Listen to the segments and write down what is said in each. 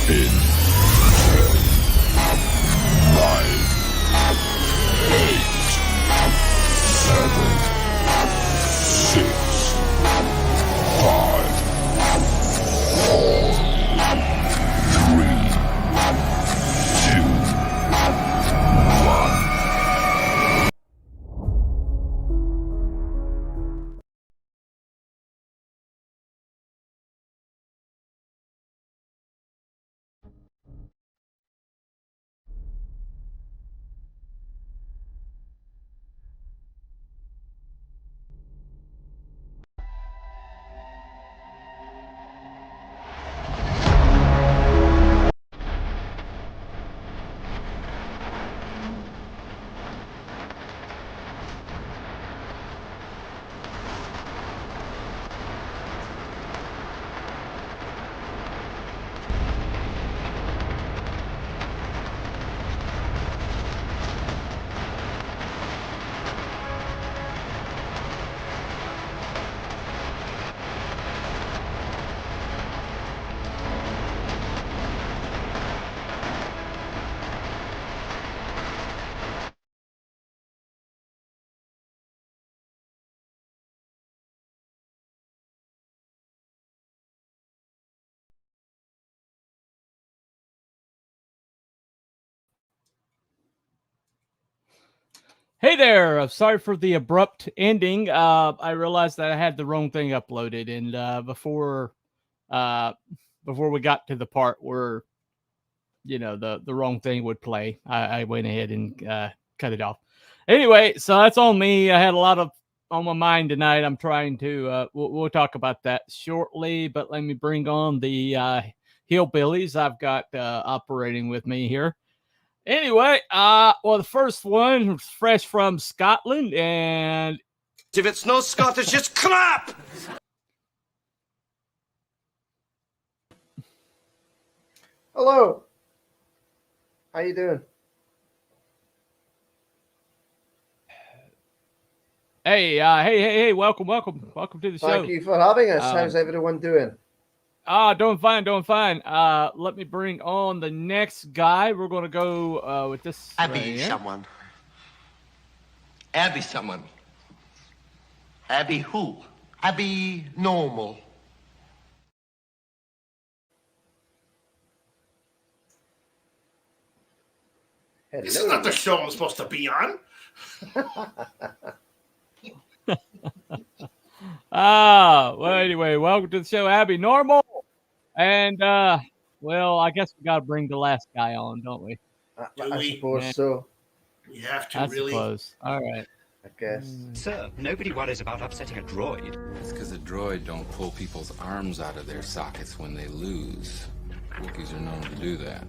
In 9, 8, 7, 6, 5, 4, 3, 2, 1. Hey there! Sorry for the abrupt ending. I realized that I had the wrong thing uploaded, and before we got to the part where the wrong thing would play, I went ahead and cut it off. Anyway, so that's on me. I had a lot on my mind tonight. I'm trying to. We'll talk about that shortly, but let me bring on the hillbillies I've got operating with me here. Anyway, well, the first one was fresh from Scotland, and if it's no Scottish, it's crap! Hello. How you doing? hey, welcome to the show. Thank you for having us. How's everyone doing? Doing fine. Let me bring on the next guy. We're gonna go with this. Abby someone. Abby someone. Abby who? Abby normal. Hello. This is not the show I'm supposed to be on. Well, anyway, welcome to the show, Abby Normal. And, well, I guess we got to bring the last guy on, don't we? I suppose so. We have to, I really. suppose. All right. I guess. Sir, nobody worries about upsetting a droid. It's because a droid don't pull people's arms out of their sockets when they lose. Wookiees are known to do that.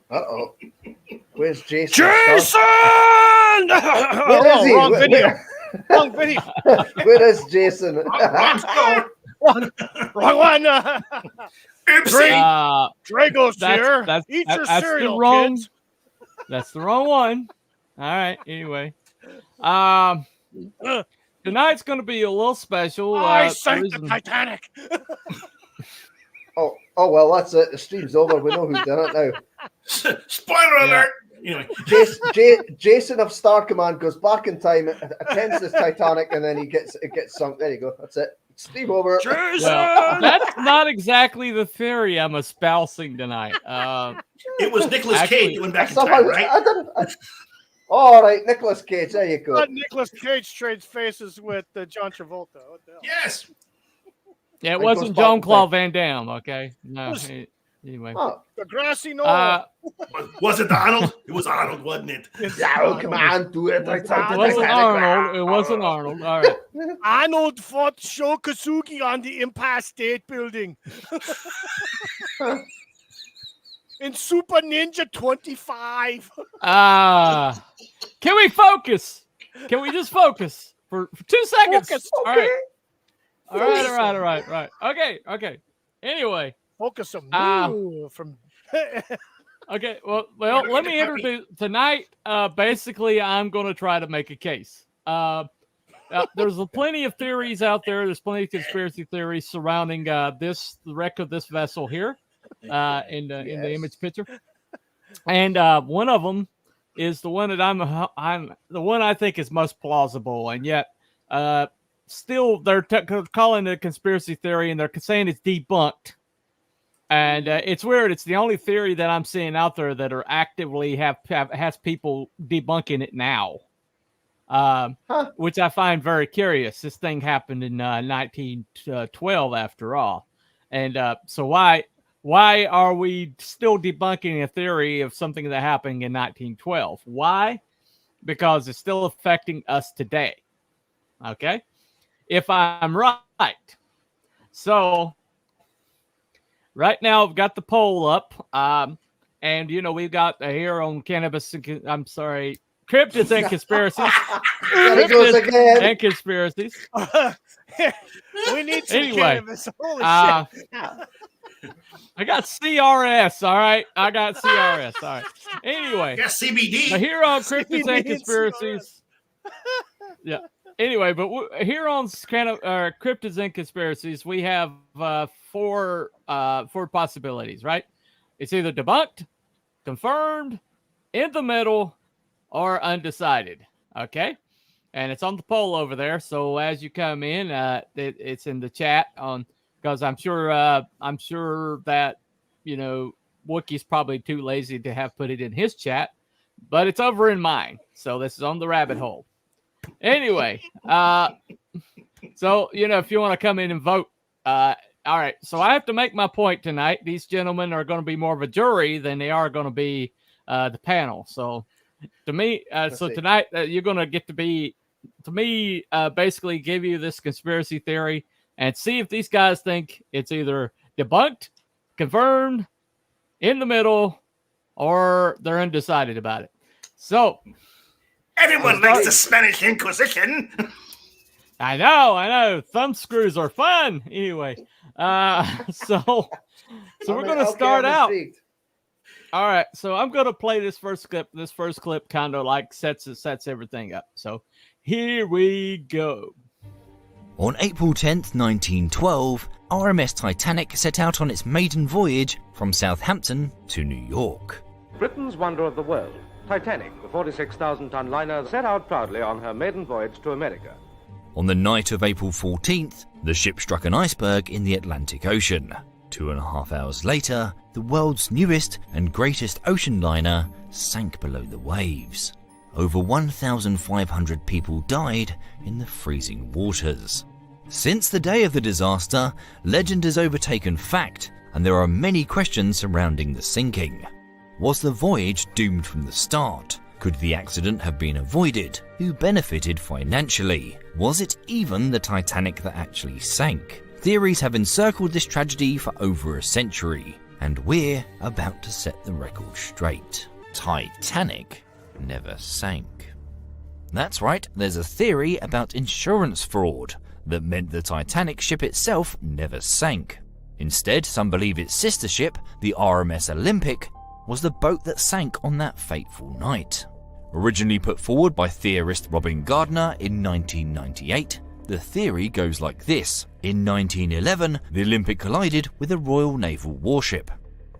Uh-oh. Where's Jason? Jason! Where is he? Wrong video. Wrong video. Where is Jason? Wrong one. Drago's here. Eat your cereal, kids. That's the wrong one. All right. Anyway, tonight's going to be a little special. I sank the Titanic. Oh well, that's it. The stream's over. We know who's done it now. Spoiler alert. Anyway, Jason of Star Command goes back in time, attends this Titanic, and then it gets sunk. There you go. That's it. Stream over. Well, that's not exactly the theory I'm espousing tonight. it was Nicolas Cage that went back in somehow, time, right? All right, Nicolas Cage. There you go. Nicolas Cage trades faces with John Travolta. What the hell? Yes. Yeah, it wasn't Jean-Claude Van Damme, okay? No. Anyway. The grassy knoll. Was it Arnold? It was Arnold, wasn't it? Yeah, come on, do it. It wasn't Arnold. All right. Arnold fought Shokasugi on the Empire State Building. In Super Ninja 25. Can we focus? Can we just focus for 2 seconds? Focus. All right. All right. Okay. Anyway. Focus from Okay, well, let me introduce tonight. Basically, I'm going to try to make a case. there's plenty of theories out there. There's plenty of conspiracy theories surrounding the wreck of this vessel here in the image picture. And one of them is the one that I'm the one I think is most plausible, and yet still they're calling it a conspiracy theory, and they're saying it's debunked. And it's weird. It's the only theory that I'm seeing out there that are actively has people debunking it now, which I find very curious. This thing happened in 1912, after all, and so why are we still debunking a theory of something that happened in 1912? Why? Because it's still affecting us today. Okay, if I'm right, so. Right now, I've got the poll up, and we've got here on Cryptids and Conspiracies. There it goes again. And Conspiracies. We need some Anyway, cannabis. Holy shit. I got CRS, all right? I got CRS, all right. Anyway, Yeah, CBD. so here on Cryptids CBD and Conspiracies. Yeah. Anyway, but here on Cryptids and Conspiracies, we have four possibilities, right? It's either debunked, confirmed, in the middle, or undecided. Okay, and it's on the poll over there. So as you come in, it's in the chat because I'm sure that Wookiee's probably too lazy to have put it in his chat, but it's over in mine. So this is on the rabbit hole. Anyway, so if you want to come in and vote, all right. So I have to make my point tonight. These gentlemen are going to be more of a jury than they are going to be the panel. So to me, tonight you're going to get to be, to me, basically give you this conspiracy theory and see if these guys think it's either debunked, confirmed, in the middle, or they're undecided about it. So. Everyone likes the Spanish Inquisition. I know. Thumb screws are fun. Anyway, so we're going to start out. All right, so I'm going to play this first clip. This first clip kind of like sets everything up. So here we go. On April 10th, 1912, RMS Titanic set out on its maiden voyage from Southampton to New York. Britain's wonder of the world, Titanic, the 46,000-ton liner, set out proudly on her maiden voyage to America. On the night of April 14th, the ship struck an iceberg in the Atlantic Ocean. 2.5 hours later, the world's newest and greatest ocean liner sank below the waves. Over 1,500 people died in the freezing waters. Since the day of the disaster, legend has overtaken fact, and there are many questions surrounding the sinking. Was the voyage doomed from the start? Could the accident have been avoided? Who benefited financially? Was it even the Titanic that actually sank? Theories have encircled this tragedy for over a century, and we're about to set the record straight. Titanic never sank. That's right, there's a theory about insurance fraud that meant the Titanic ship itself never sank. Instead, some believe its sister ship, the RMS Olympic, was the boat that sank on that fateful night. Originally put forward by theorist Robin Gardner in 1998, the theory goes like this. In 1911, the Olympic collided with a Royal Naval warship.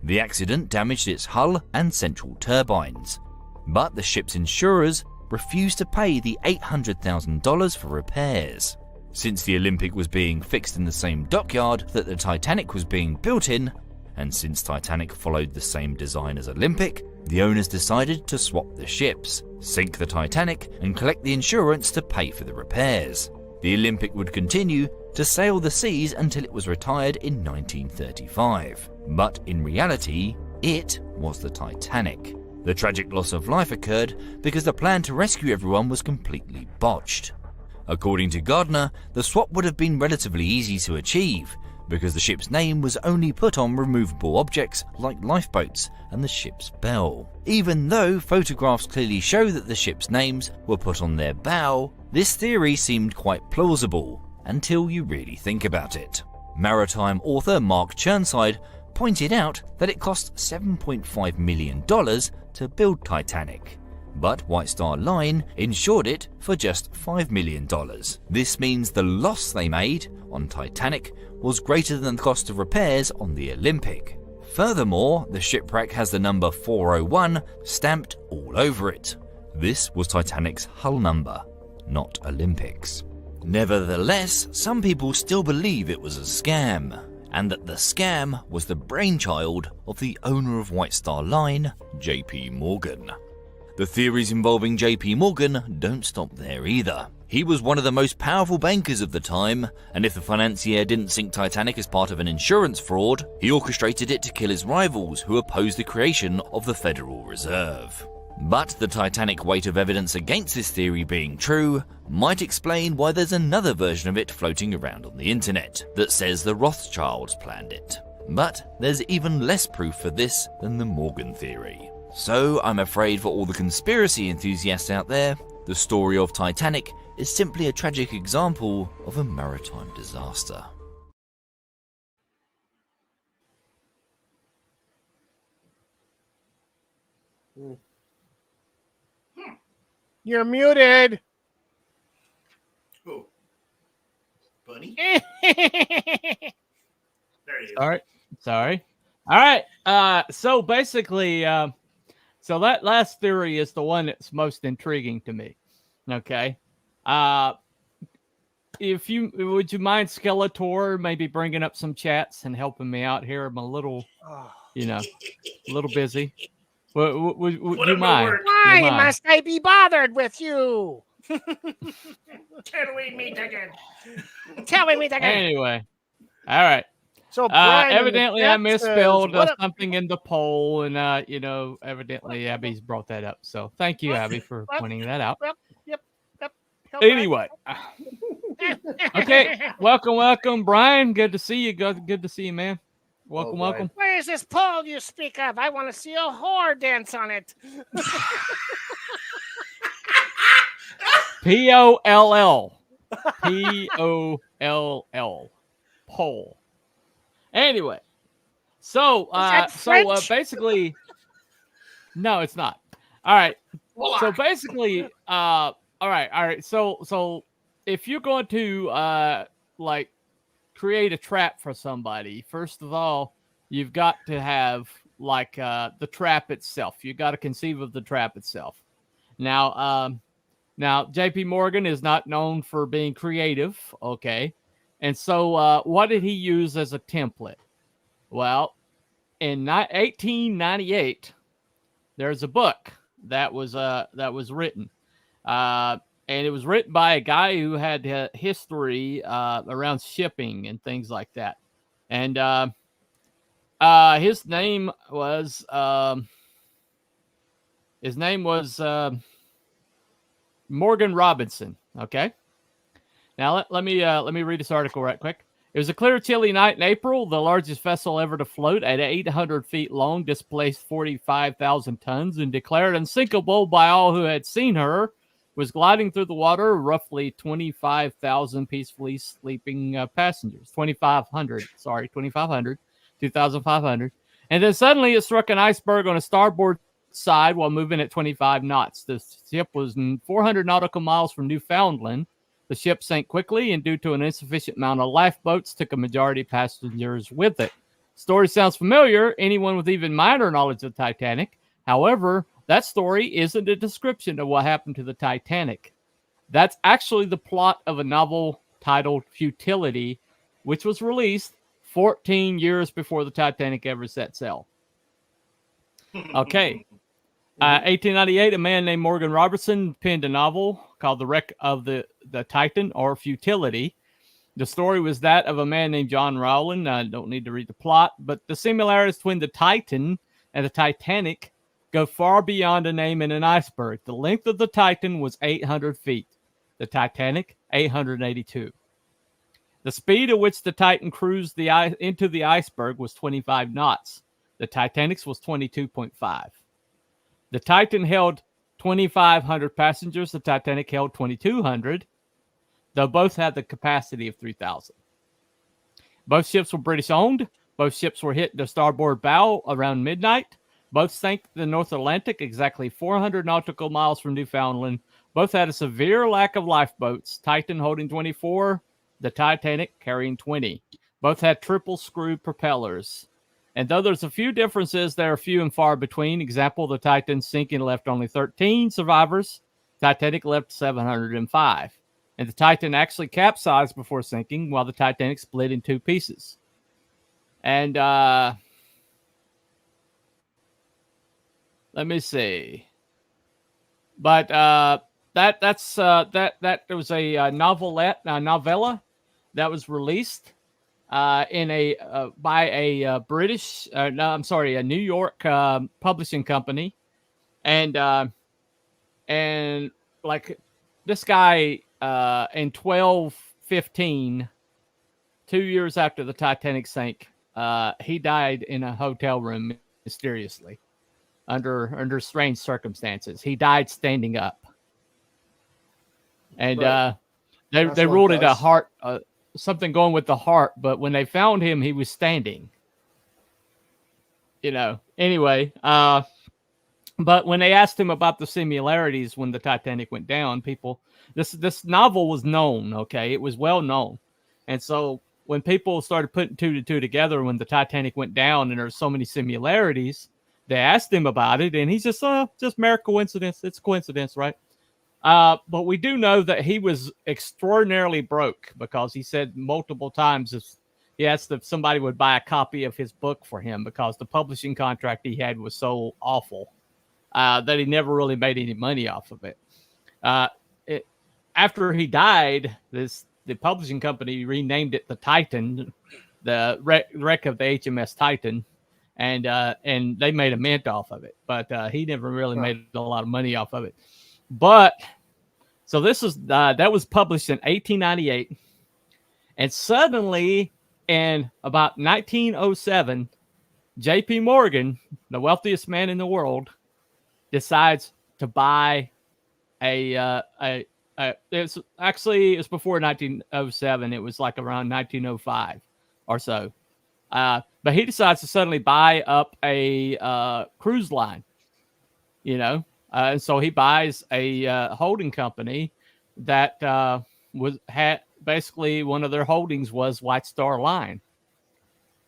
The accident damaged its hull and central turbines, but the ship's insurers refused to pay the $800,000 for repairs. Since the Olympic was being fixed in the same dockyard that the Titanic was being built in, and since Titanic followed the same design as Olympic, the owners decided to swap the ships, sink the Titanic, and collect the insurance to pay for the repairs. The Olympic would continue to sail the seas until it was retired in 1935. But in reality, it was the Titanic. The tragic loss of life occurred because the plan to rescue everyone was completely botched. According to Gardner, the swap would have been relatively easy to achieve, because the ship's name was only put on removable objects like lifeboats and the ship's bell. Even though photographs clearly show that the ship's names were put on their bow, this theory seemed quite plausible until you really think about it. Maritime author Mark Chirnside pointed out that it cost $7.5 million to build Titanic, but White Star Line insured it for just $5 million. This means the loss they made on Titanic was greater than the cost of repairs on the Olympic. Furthermore, the shipwreck has the number 401 stamped all over it. This was Titanic's hull number, not Olympic's. Nevertheless, some people still believe it was a scam, and that the scam was the brainchild of the owner of White Star Line, JP Morgan. The theories involving JP Morgan don't stop there either. He was one of the most powerful bankers of the time, and if the financier didn't sink Titanic as part of an insurance fraud, he orchestrated it to kill his rivals who opposed the creation of the Federal Reserve. But the titanic weight of evidence against this theory being true might explain why there's another version of it floating around on the internet that says the Rothschilds planned it. But there's even less proof for this than the Morgan theory. So I'm afraid for all the conspiracy enthusiasts out there, the story of Titanic is simply a tragic example of a maritime disaster. You're muted. Oh. Bunny? There he is. Sorry. All right. So basically, so that last theory is the one that's most intriguing to me. Okay. Would you mind, Skeletor, maybe bringing up some chats and helping me out here? I'm a little, a little busy. Would you mind? Why must I be bothered with you? Till we meet again. Tell me again. Anyway, all right. So Brian, evidently I misspelled what something in the poll, and evidently Abby's brought that up. So thank you, Abby, for pointing that out. Yep. Anyway, okay, welcome, Brian. Good to see you. Good to see you, man. Welcome. Where is this poll you speak of? I want to see a whore dance on it. POLL. Poll. Anyway, so basically, no, it's not. All right. So basically, all right. So if you're going to create a trap for somebody, first of all, you've got to have the trap itself. You got to conceive of the trap itself. Now JP Morgan is not known for being creative. Okay. And so what did he use as a template? Well, in 1898, there's a book that was written. And it was written by a guy who had history around shipping and things like that. And his name was Morgan Robinson. Okay. Now let me read this article right quick. It was a clear, chilly night in April. The largest vessel ever to float, at 800 feet long, displaced 45,000 tons, and declared unsinkable by all who had seen her, was gliding through the water, roughly 25,000 peacefully sleeping passengers. 2,500. And then suddenly it struck an iceberg on a starboard side while moving at 25 knots. The ship was 400 nautical miles from Newfoundland. The ship sank quickly, and due to an insufficient amount of lifeboats, took a majority of passengers with it. Story sounds familiar. Anyone with even minor knowledge of Titanic. However, that story isn't a description of what happened to the Titanic. That's actually the plot of a novel titled Futility, which was released 14 years before the Titanic ever set sail. Okay. 1898, a man named Morgan Robertson penned a novel called The Wreck of the Titan, or Futility. The story was that of a man named John Rowland. I don't need to read the plot, but the similarities between the Titan and the Titanic go far beyond a name and an iceberg. The length of the Titan was 800 feet. The Titanic, 882. The speed at which the Titan cruised into the iceberg was 25 knots. The Titanic's was 22.5. The Titan held 2,500 passengers. The Titanic held 2,200. Though both had the capacity of 3,000. Both ships were British owned. Both ships were hit the starboard bow around midnight. Both sank in the North Atlantic, exactly 400 nautical miles from Newfoundland. Both had a severe lack of lifeboats, Titan holding 24, the Titanic carrying 20. Both had triple screw propellers. And though there's a few differences, they are few and far between. Example, the Titan sinking left only 13 survivors. Titanic left 705. And the Titan actually capsized before sinking, while the Titanic split in two pieces. And let me see. But that was a novella that was released in a by a British, no, I'm sorry, a New York publishing company, and like this guy in 1215, 2 years after the Titanic sank, he died in a hotel room mysteriously under strange circumstances. He died standing up, and they ruled it a heart. Something going with the heart, but when they found him, he was standing. Anyway, but when they asked him about the similarities when the Titanic went down, this novel was known, okay? It was well known. And so when people started putting two to two together when the Titanic went down and there's so many similarities, they asked him about it, and he's just mere coincidence. It's coincidence, right? But we do know that he was extraordinarily broke, because he said multiple times he asked if somebody would buy a copy of his book for him, because the publishing contract he had was so awful that he never really made any money off of it. After he died, the publishing company renamed it the Titan, the wreck of the HMS Titan, and they made a mint off of it. But he never really made a lot of money off of it. But so this is that was published in 1898, and suddenly in about 1907, J.P. Morgan, the wealthiest man in the world, decides to buy it was before 1907. It was like around 1905 or so. But he decides to suddenly buy up a cruise line, and so he buys a holding company that had basically one of their holdings was White Star Line.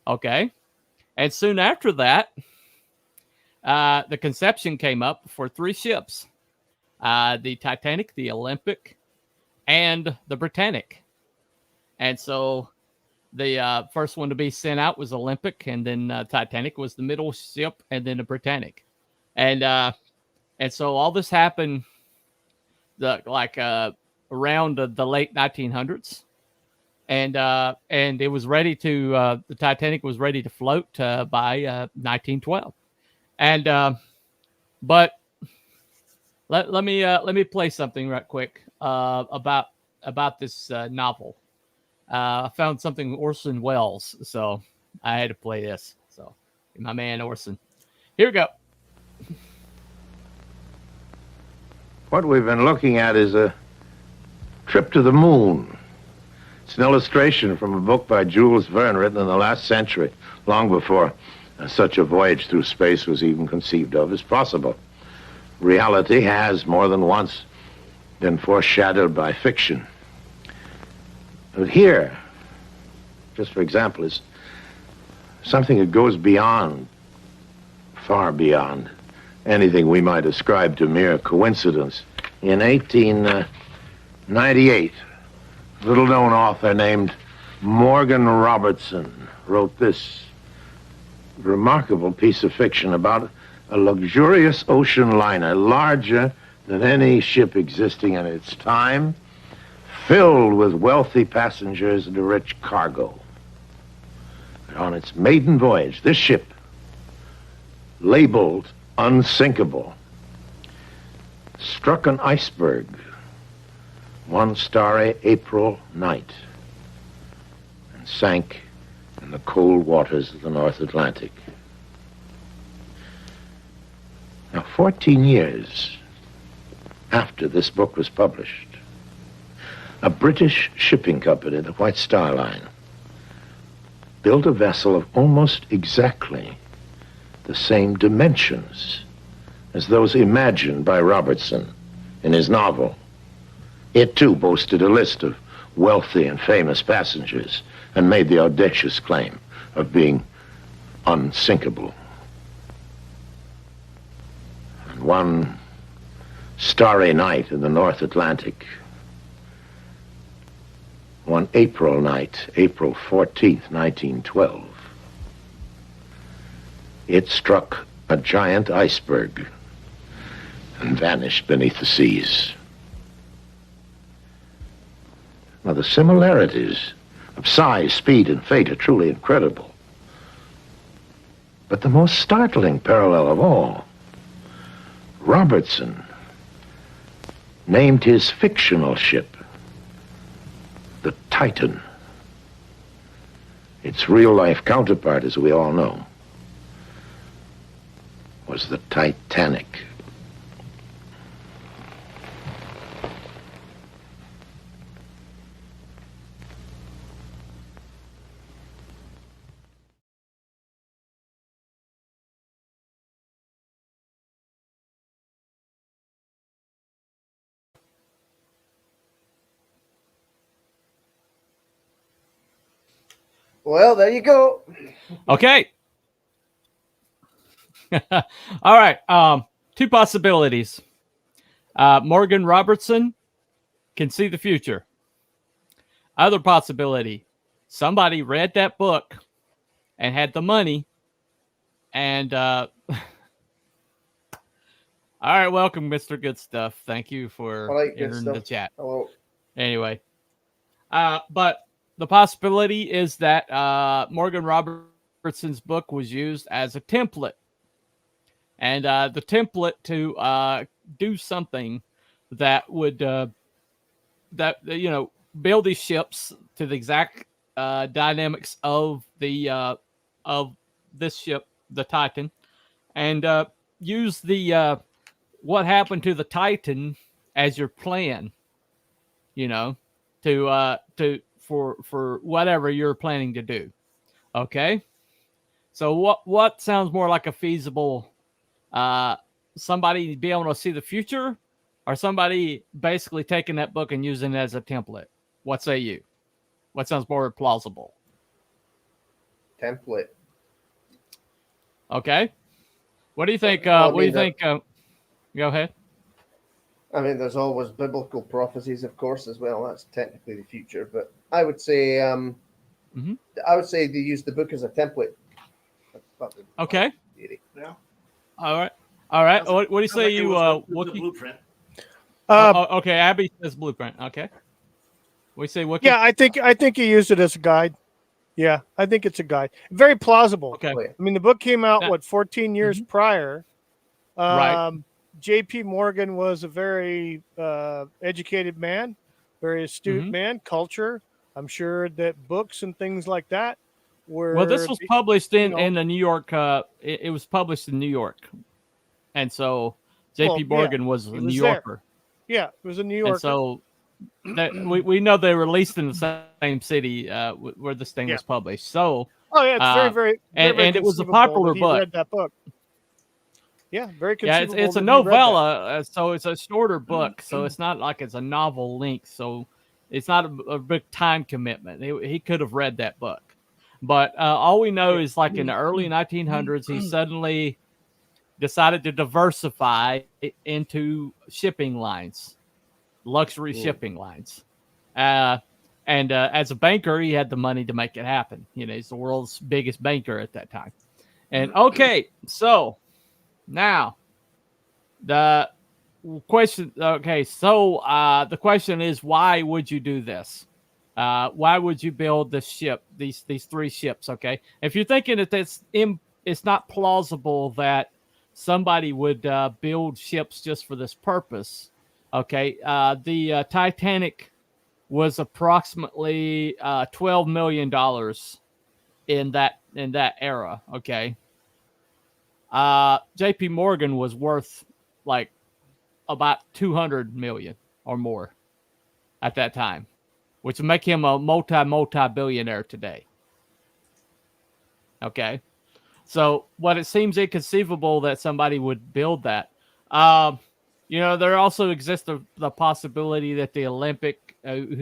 Okay. And soon after that, the conception came up for 3 ships, the Titanic, the Olympic, and the Britannic. And so the first one to be sent out was Olympic, and then Titanic was the middle ship, and then the Britannic. And so all this happened around the late 1900s. And it was ready to the Titanic was ready to float by 1912. And but let me play something right quick about this novel. I found something Orson Welles, so I had to play this. So my man Orson. Here we go. What we've been looking at is a trip to the moon. It's an illustration from a book by Jules Verne written in the last century, long before such a voyage through space was even conceived of as possible. Reality has more than once been foreshadowed by fiction. But here, just for example, is something that goes beyond, far beyond, anything we might ascribe to mere coincidence. In 1898, a little-known author named Morgan Robertson wrote this remarkable piece of fiction about a luxurious ocean liner, larger than any ship existing in its time, filled with wealthy passengers and a rich cargo. And on its maiden voyage, this ship, labeled unsinkable, struck an iceberg one starry April night and sank in the cold waters of the North Atlantic. Now, 14 years after this book was published, a British shipping company, the White Star Line, built a vessel of almost exactly the same dimensions as those imagined by Robertson in his novel. It too boasted a list of wealthy and famous passengers and made the audacious claim of being unsinkable. And one starry night in the North Atlantic, one April night, April 14th, 1912, it struck a giant iceberg and vanished beneath the seas. Now, the similarities of size, speed, and fate are truly incredible. But the most startling parallel of all, Robertson named his fictional ship the Titan. Its real-life counterpart, as we all know, was the Titanic. Well, there you go. Okay. All right. Two possibilities. Morgan Robertson can see the future. Other possibility, somebody read that book and had the money. And all right, welcome, Mr. Good Stuff. Thank you for entering the chat. Hello. Anyway, but the possibility is that Morgan Robertson's book was used as a template. And the template to do something that would build these ships to the exact dynamics of the of this ship, the Titan, and use the what happened to the Titan as your plan. For whatever you're planning to do. Okay, so what sounds more like a feasible? Somebody be able to see the future, or somebody basically taking that book and using it as a template? What say you? What sounds more plausible? Template. Okay. What do you think? What do you think? Go ahead. I mean, there's always biblical prophecies, of course, as well. That's technically the future, but I would say, I would say they use the book as a template. Okay. Yeah. All right. All right. What do you say? Like You the Wookie? blueprint. Okay. Abby says blueprint. Okay. We say Wookie. Yeah, I think he used it as a guide. Yeah, I think it's a guide. Very plausible. Okay. I mean, the book came out 14 years prior. Right. J.P. Morgan was a very educated man, very astute man. Culture. I'm sure that books and things like that were. Well, this was published in the New York. It was published in New York, and so J.P. Morgan was a New Yorker. Yeah, it was a New Yorker. And so we know they released in the same city where this thing was published. So, it's very and it was a popular book. Read that book. Yeah, very conceivable. Yeah, it's a novella, so it's a shorter book. So it's not like it's a novel length. So it's not a big time commitment. He could have read that book. But all we know is like in the early 1900s, he suddenly decided to diversify into shipping lines, luxury shipping lines. And as a banker, he had the money to make it happen. He's the world's biggest banker at that time. And okay, so now the question. Okay, so the question is, why would you do this? Why would you build this ship? These three ships. Okay, if you're thinking that it's not plausible that somebody would build ships just for this purpose. Okay, the Titanic was approximately $12 million in that era. Okay, J.P. Morgan was worth like about 200 million or more at that time, which would make him a multi-billionaire today. Okay, So what it seems inconceivable that somebody would build that. There also exists the possibility that the Olympic had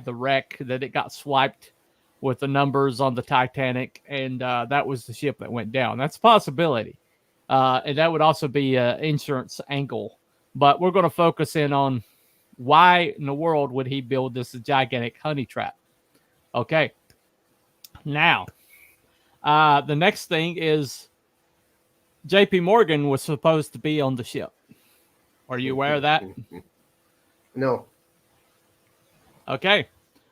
the wreck, that it got swiped with the numbers on the Titanic, and that was the ship that went down. That's a possibility. And that would also be an insurance angle. But we're going to focus in on why in the world would he build this gigantic honey trap? Okay. Now, the next thing is J.P. Morgan was supposed to be on the ship. Are you aware of that? No. Okay.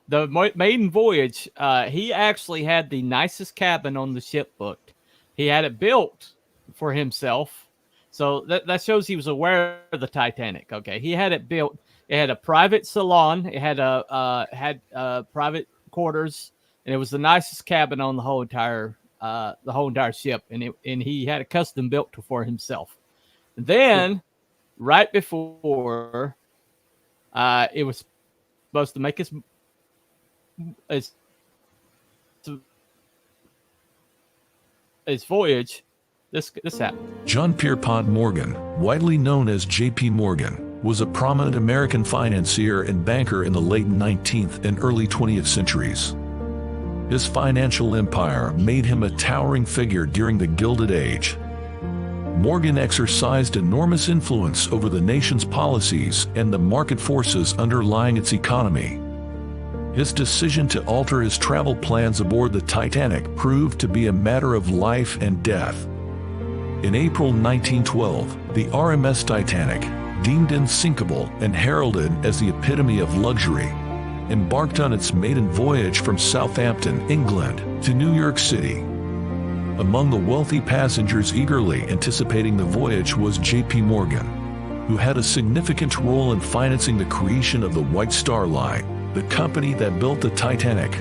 The maiden voyage, he actually had the nicest cabin on the ship booked. He had it built for himself. So that shows he was aware of the Titanic. Okay. He had it built. It had a private salon. It had private quarters, and it was the nicest cabin on the whole entire ship. And he had a custom built for himself. Then, right before it was supposed to make his voyage, this happened. John Pierpont Morgan, widely known as J.P. Morgan, was a prominent American financier and banker in the late 19th and early 20th centuries. His financial empire made him a towering figure during the Gilded Age. Morgan exercised enormous influence over the nation's policies and the market forces underlying its economy. His decision to alter his travel plans aboard the Titanic proved to be a matter of life and death. In April 1912, the RMS Titanic, deemed unsinkable and heralded as the epitome of luxury, embarked on its maiden voyage from Southampton, England, to New York City. Among the wealthy passengers eagerly anticipating the voyage was J.P. Morgan, who had a significant role in financing the creation of the White Star Line, the company that built the Titanic.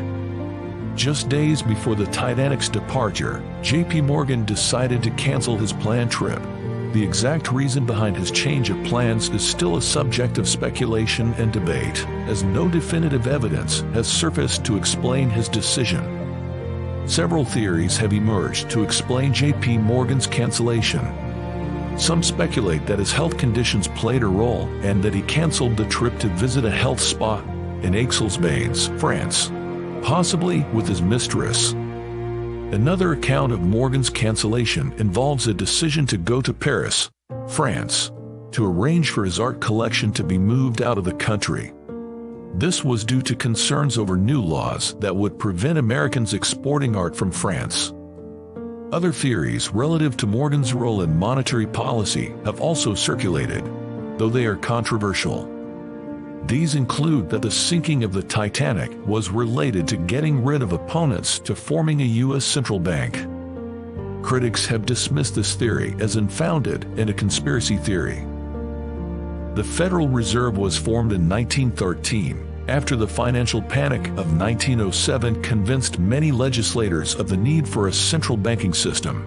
Just days before the Titanic's departure, J.P. Morgan decided to cancel his planned trip. The exact reason behind his change of plans is still a subject of speculation and debate, as no definitive evidence has surfaced to explain his decision. Several theories have emerged to explain J.P. Morgan's cancellation. Some speculate that his health conditions played a role and that he canceled the trip to visit a health spa in Aix-les-Bains, France, possibly with his mistress. Another account of Morgan's cancellation involves a decision to go to Paris, France, to arrange for his art collection to be moved out of the country. This was due to concerns over new laws that would prevent Americans exporting art from France. Other theories relative to Morgan's role in monetary policy have also circulated, though they are controversial. These include that the sinking of the Titanic was related to getting rid of opponents to forming a U.S. central bank. Critics have dismissed this theory as unfounded and a conspiracy theory. The Federal Reserve was formed in 1913 after the financial panic of 1907 convinced many legislators of the need for a central banking system.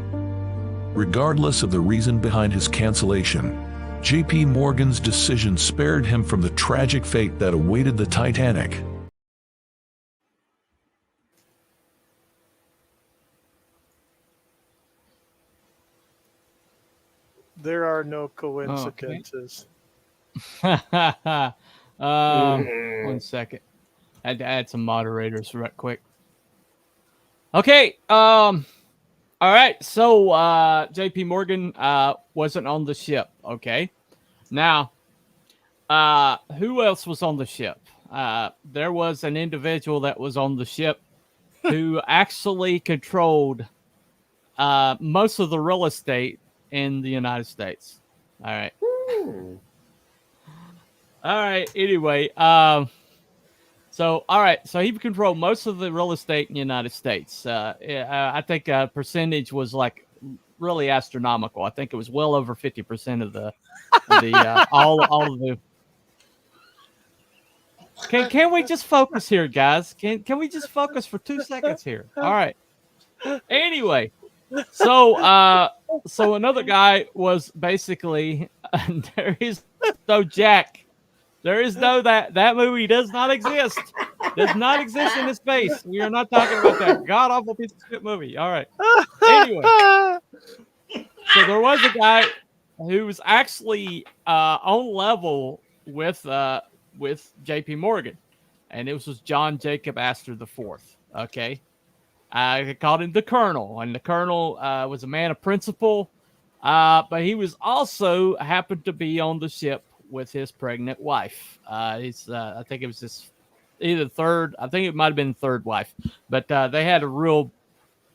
Regardless of the reason behind his cancellation, J.P. Morgan's decision spared him from the tragic fate that awaited the Titanic. There are no coincidences. Okay. 1 second. I had to add some moderators right quick. Okay. All right. So J.P. Morgan wasn't on the ship. Okay. Now, who else was on the ship? There was an individual that was on the ship who actually controlled most of the real estate in the United States. All right. All right. Anyway, all right. So he controlled most of the real estate in the United States. I think percentage was like really astronomical. I think it was well over 50% of the all of the. Can we just focus here, guys? Can we just focus for 2 seconds here? All right. Anyway, so another guy was basically there is no Jack. There is no that movie does not exist. Does not exist in this space. We are not talking about that god awful piece of shit movie. All right. Anyway, so there was a guy who was actually on level with J.P. Morgan, and it was John Jacob Astor IV. Okay, I called him the Colonel, and the Colonel was a man of principle, but he was also happened to be on the ship with his pregnant wife. I think it was his either third. I think it might have been third wife, but they had a real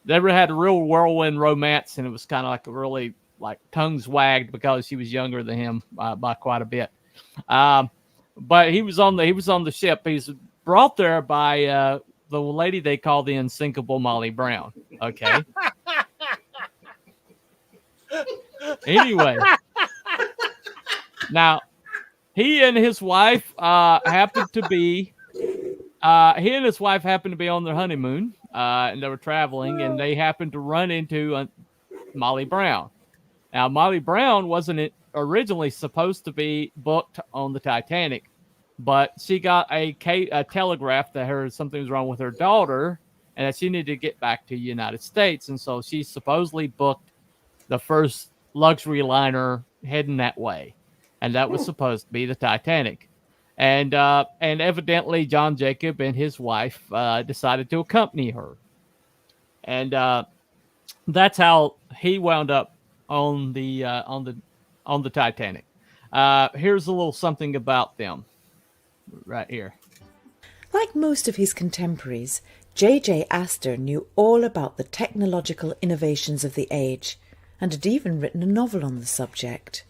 whirlwind romance, and it was kind of like a really like tongues wagged because she was younger than him by quite a bit. But he was on the ship. He's brought there by the lady they call the unsinkable Molly Brown. Okay. Anyway, now he and his wife happened to be on their honeymoon, and they were traveling, and they happened to run into Molly Brown. Now, Molly Brown wasn't originally supposed to be booked on the Titanic, but she got a telegraph that something was wrong with her daughter and that she needed to get back to the United States. And so she supposedly booked the first luxury liner heading that way. And that was supposed to be the Titanic. And evidently John Jacob and his wife decided to accompany her. And that's how he wound up on the Titanic. Here's a little something about them right here. Like most of his contemporaries, J.J. Astor knew all about the technological innovations of the age and had even written a novel on the subject.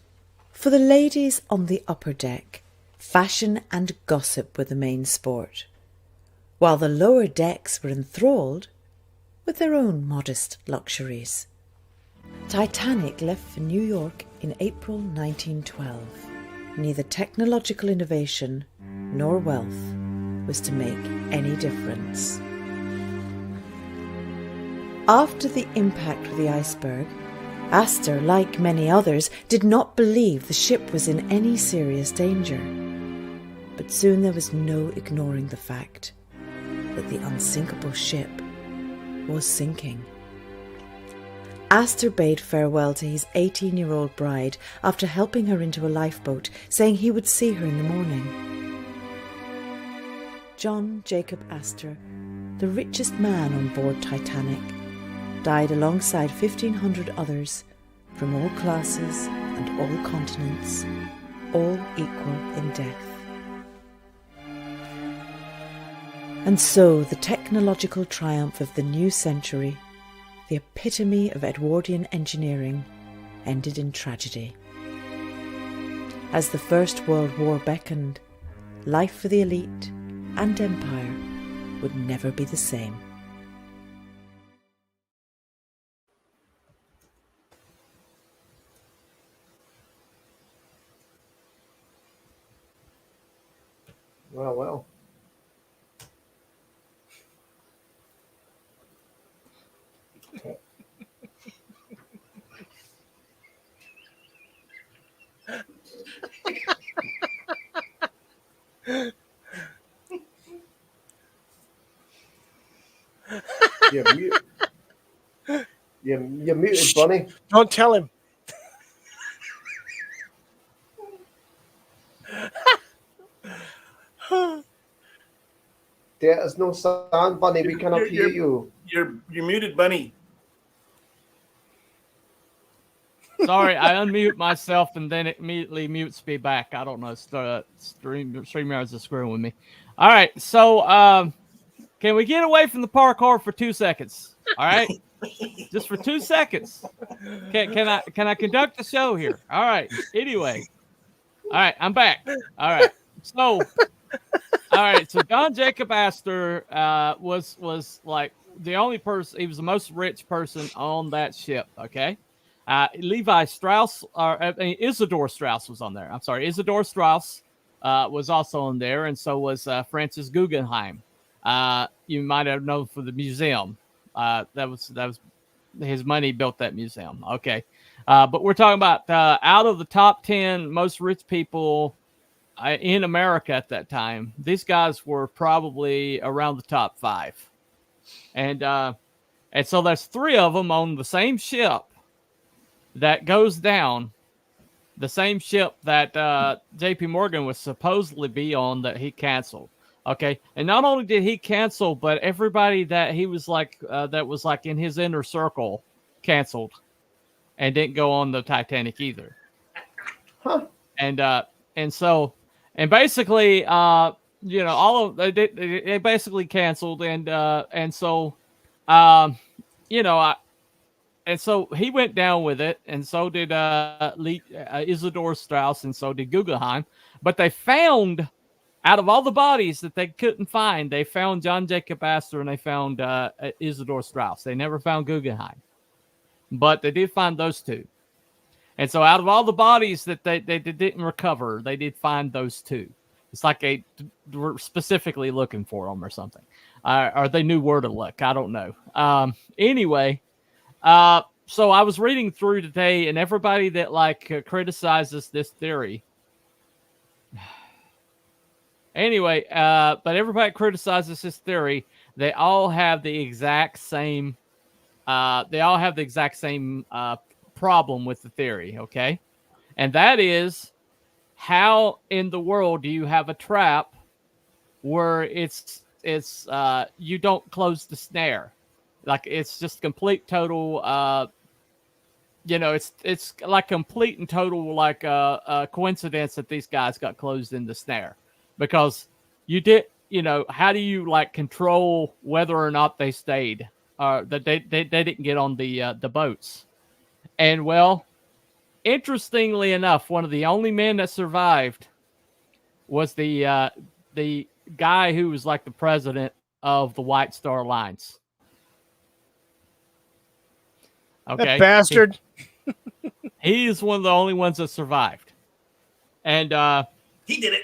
For the ladies on the upper deck, fashion and gossip were the main sport, while the lower decks were enthralled with their own modest luxuries. Titanic left for New York in April 1912. Neither technological innovation nor wealth was to make any difference. After the impact with the iceberg, Astor, like many others, did not believe the ship was in any serious danger. But soon there was no ignoring the fact that the unsinkable ship was sinking. Astor bade farewell to his 18-year-old bride after helping her into a lifeboat, saying he would see her in the morning. John Jacob Astor, the richest man on board Titanic, died alongside 1,500 others from all classes and all continents, all equal in death. And so the technological triumph of the new century, the epitome of Edwardian engineering, ended in tragedy. As the First World War beckoned, life for the elite and empire would never be the same. Well. You're muted, Bunny. Don't tell him. There is no sound, Bunny. We cannot hear you. You're muted, Bunny. Sorry, I unmute myself and then it immediately mutes me back. I don't know. StreamYard's is screwing with me. All right, so can we get away from the parkour for 2 seconds? All right, just for 2 seconds. Can I conduct the show here? All right. Anyway, all right, I'm back. All right, so John Jacob Astor was like the only person. He was the most rich person on that ship. Okay. Levi Strauss, Isidore Strauss was on there. I'm sorry, Isidore Strauss was also on there, and so was Francis Guggenheim. You might have known for the museum. That was his money built that museum. Okay, but we're talking about out of the top 10 most rich people in America at that time. These guys were probably around the top 5, and And so there's 3 of them on the same ship that goes down, the same ship that J.P. Morgan was supposedly be on that he canceled. Okay, and not only did he cancel, but everybody that he was like that was like in his inner circle canceled and didn't go on the Titanic either. Huh. And basically, you know, all of they basically canceled, and so, you know, and so he went down with it, and so did Isidore Straus, and so did Guggenheim. But they found, out of all the bodies that they couldn't find, they found John Jacob Astor and they found Isidore Straus. They never found Guggenheim, but they did find those 2. And so out of all the bodies that they didn't recover, they did find those 2. It's like they were specifically looking for them or something. Or they knew where to look. I don't know. Anyway, so I was reading through today, and everybody that like criticizes this theory. Anyway, but everybody criticizes this theory. They all have the exact same. Problem with the theory, okay? And that is, how in the world do you have a trap where it's you don't close the snare? Like, it's just complete total you know, it's like complete and total like coincidence that these guys got closed in the snare, because you did, you know, how do you like control whether or not they stayed, that they didn't get on the boats? And well, interestingly enough, one of the only men that survived was the guy who was like the president of the White Star Lines. Okay, that bastard. He is one of the only ones that survived, and he did it.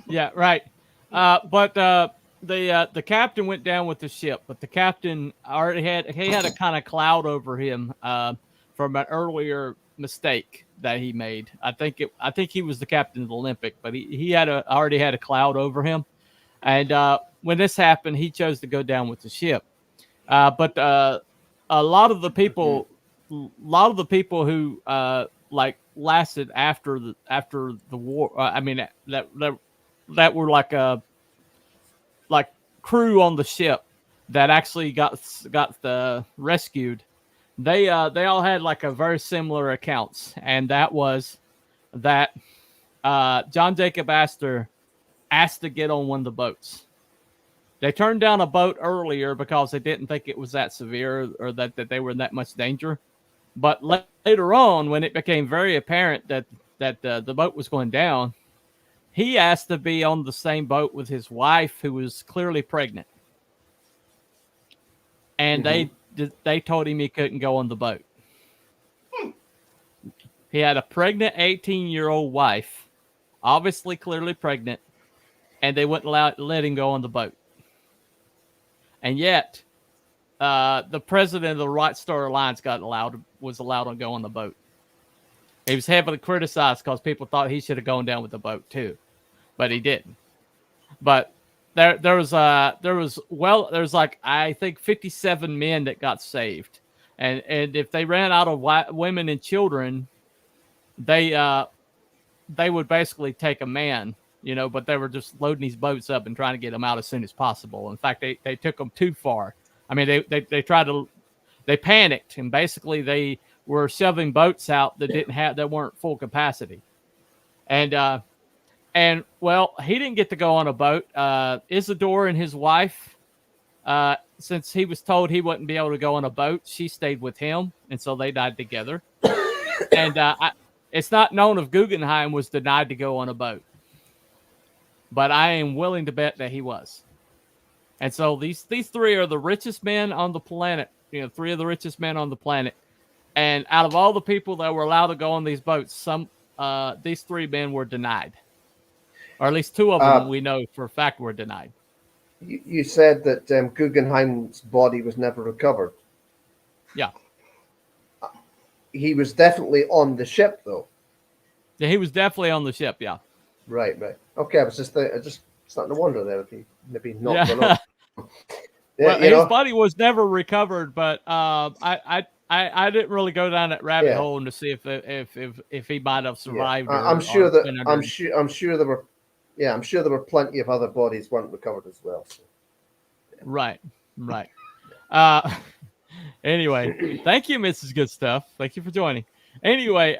Yeah, right. But the captain went down with the ship, but the captain already had a kind of cloud over him from an earlier mistake that he made. I think he was the captain of the Olympic, but he already had a cloud over him. And when this happened, he chose to go down with the ship. But a lot of the people who like lasted after the war, I mean that were like crew on the ship that actually got rescued. They all had like a very similar accounts, and that was that John Jacob Astor asked to get on one of the boats. They turned down a boat earlier because they didn't think it was that severe or that they were in that much danger. But later on, when it became very apparent that the boat was going down, he asked to be on the same boat with his wife, who was clearly pregnant. And they told him he couldn't go on the boat. He had a pregnant 18-year-old wife, obviously clearly pregnant, and they wouldn't let him go on the boat. And yet, the president of the White Star Alliance was allowed to go on the boat. He was heavily criticized because people thought he should have gone down with the boat too, but he didn't. But there was like, I think 57 men that got saved, and if they ran out of women and children, they would basically take a man, you know. But they were just loading these boats up and trying to get them out as soon as possible. In fact, they took them too far. I mean, they panicked, and basically they were shoving boats out that weren't full capacity. And well, he didn't get to go on a boat. Isidore and his wife, since he was told he wouldn't be able to go on a boat, she stayed with him, and so they died together. And it's not known if Guggenheim was denied to go on a boat, but I am willing to bet that he was. And so these three are the richest men on the planet. You know, three of the richest men on the planet. And out of all the people that were allowed to go on these boats, these three men were denied. Or at least two of them we know for a fact were denied. You said that Guggenheim's body was never recovered. Yeah. He was definitely on the ship, though. Yeah, he was definitely on the ship, yeah. Right. Okay, I was just starting to wonder there if he maybe not gone on. Well, you his know, body was never recovered, but I didn't really go down that rabbit hole to see if he might have survived. I'm sure that been under... I'm sure there were, I'm sure there were plenty of other bodies weren't recovered as well. So. Right. Anyway, thank you, Mrs. Good Stuff. Thank you for joining. Anyway,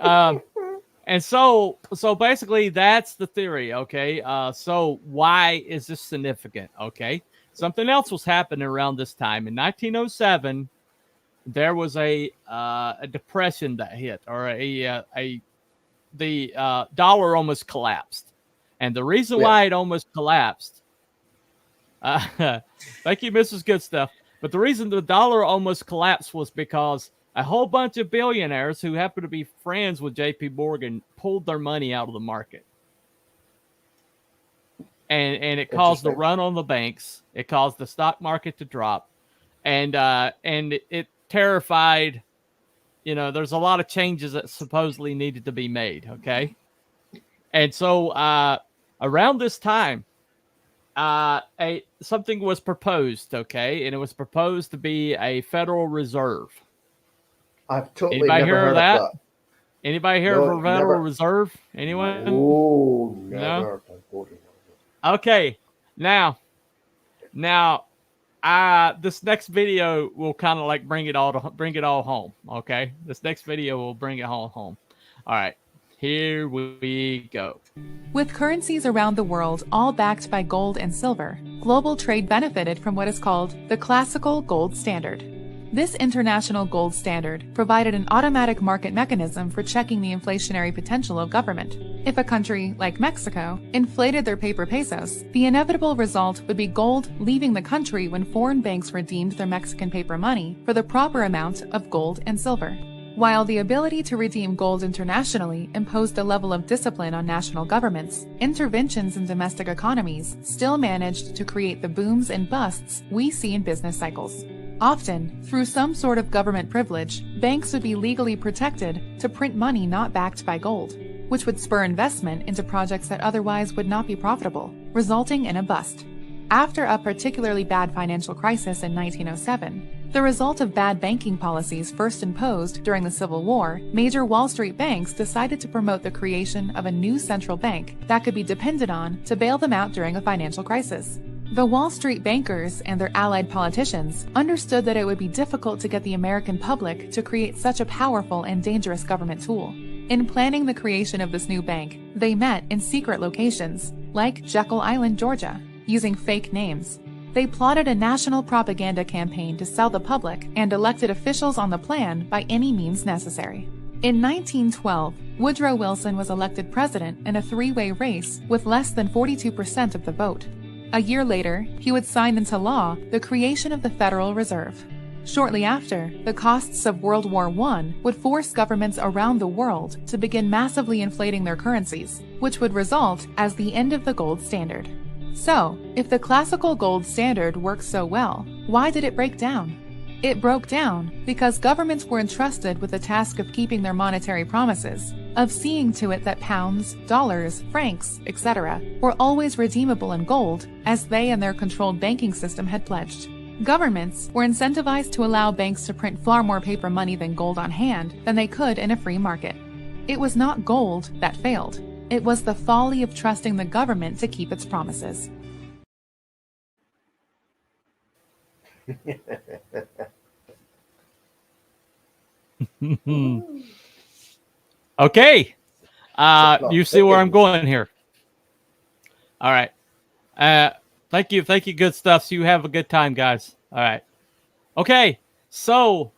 and so basically that's the theory. Okay. So why is this significant? Okay. Something else was happening around this time in 1907. There was a depression that hit, or the dollar almost collapsed, and the reason why it almost collapsed. Thank you, Mrs. Good Stuff. But the reason the dollar almost collapsed was because a whole bunch of billionaires who happened to be friends with J.P. Morgan pulled their money out of the market. And it caused the run on the banks. It caused the stock market to drop. And it terrified, there's a lot of changes that supposedly needed to be made. Okay. And so around this time, something was proposed, okay, and it was proposed to be a Federal Reserve. I've totally never heard of that. Anybody hear of a Federal Reserve? Anyone? Oh, never. No? Okay, now, this next video will kind of like bring it all home. Okay, this next video will bring it all home. All right. Here we go. With currencies around the world all backed by gold and silver, global trade benefited from what is called the classical gold standard. This international gold standard provided an automatic market mechanism for checking the inflationary potential of government. If a country, like Mexico, inflated their paper pesos, the inevitable result would be gold leaving the country when foreign banks redeemed their Mexican paper money for the proper amount of gold and silver. While the ability to redeem gold internationally imposed a level of discipline on national governments, interventions in domestic economies still managed to create the booms and busts we see in business cycles. Often, through some sort of government privilege, banks would be legally protected to print money not backed by gold, which would spur investment into projects that otherwise would not be profitable, resulting in a bust. After a particularly bad financial crisis in 1907, the result of bad banking policies first imposed during the Civil War, major Wall Street banks decided to promote the creation of a new central bank that could be depended on to bail them out during a financial crisis. The Wall Street bankers and their allied politicians understood that it would be difficult to get the American public to create such a powerful and dangerous government tool. In planning the creation of this new bank, they met in secret locations, like Jekyll Island, Georgia, using fake names. They plotted a national propaganda campaign to sell the public and elected officials on the plan by any means necessary. In 1912, Woodrow Wilson was elected president in a three-way race with less than 42% of the vote. A year later, he would sign into law the creation of the Federal Reserve. Shortly after, the costs of World War I would force governments around the world to begin massively inflating their currencies, which would result as the end of the gold standard. So, if the classical gold standard worked so well, why did it break down? It broke down because governments were entrusted with the task of keeping their monetary promises, of seeing to it that pounds, dollars, francs, etc. were always redeemable in gold, as they and their controlled banking system had pledged. Governments were incentivized to allow banks to print far more paper money than gold on hand than they could in a free market. It was not gold that failed. It was the folly of trusting the government to keep its promises. Okay. You see where I'm going here. All right. Thank you. Thank you. Good stuff. So you have a good time, guys. All right. Okay. So, all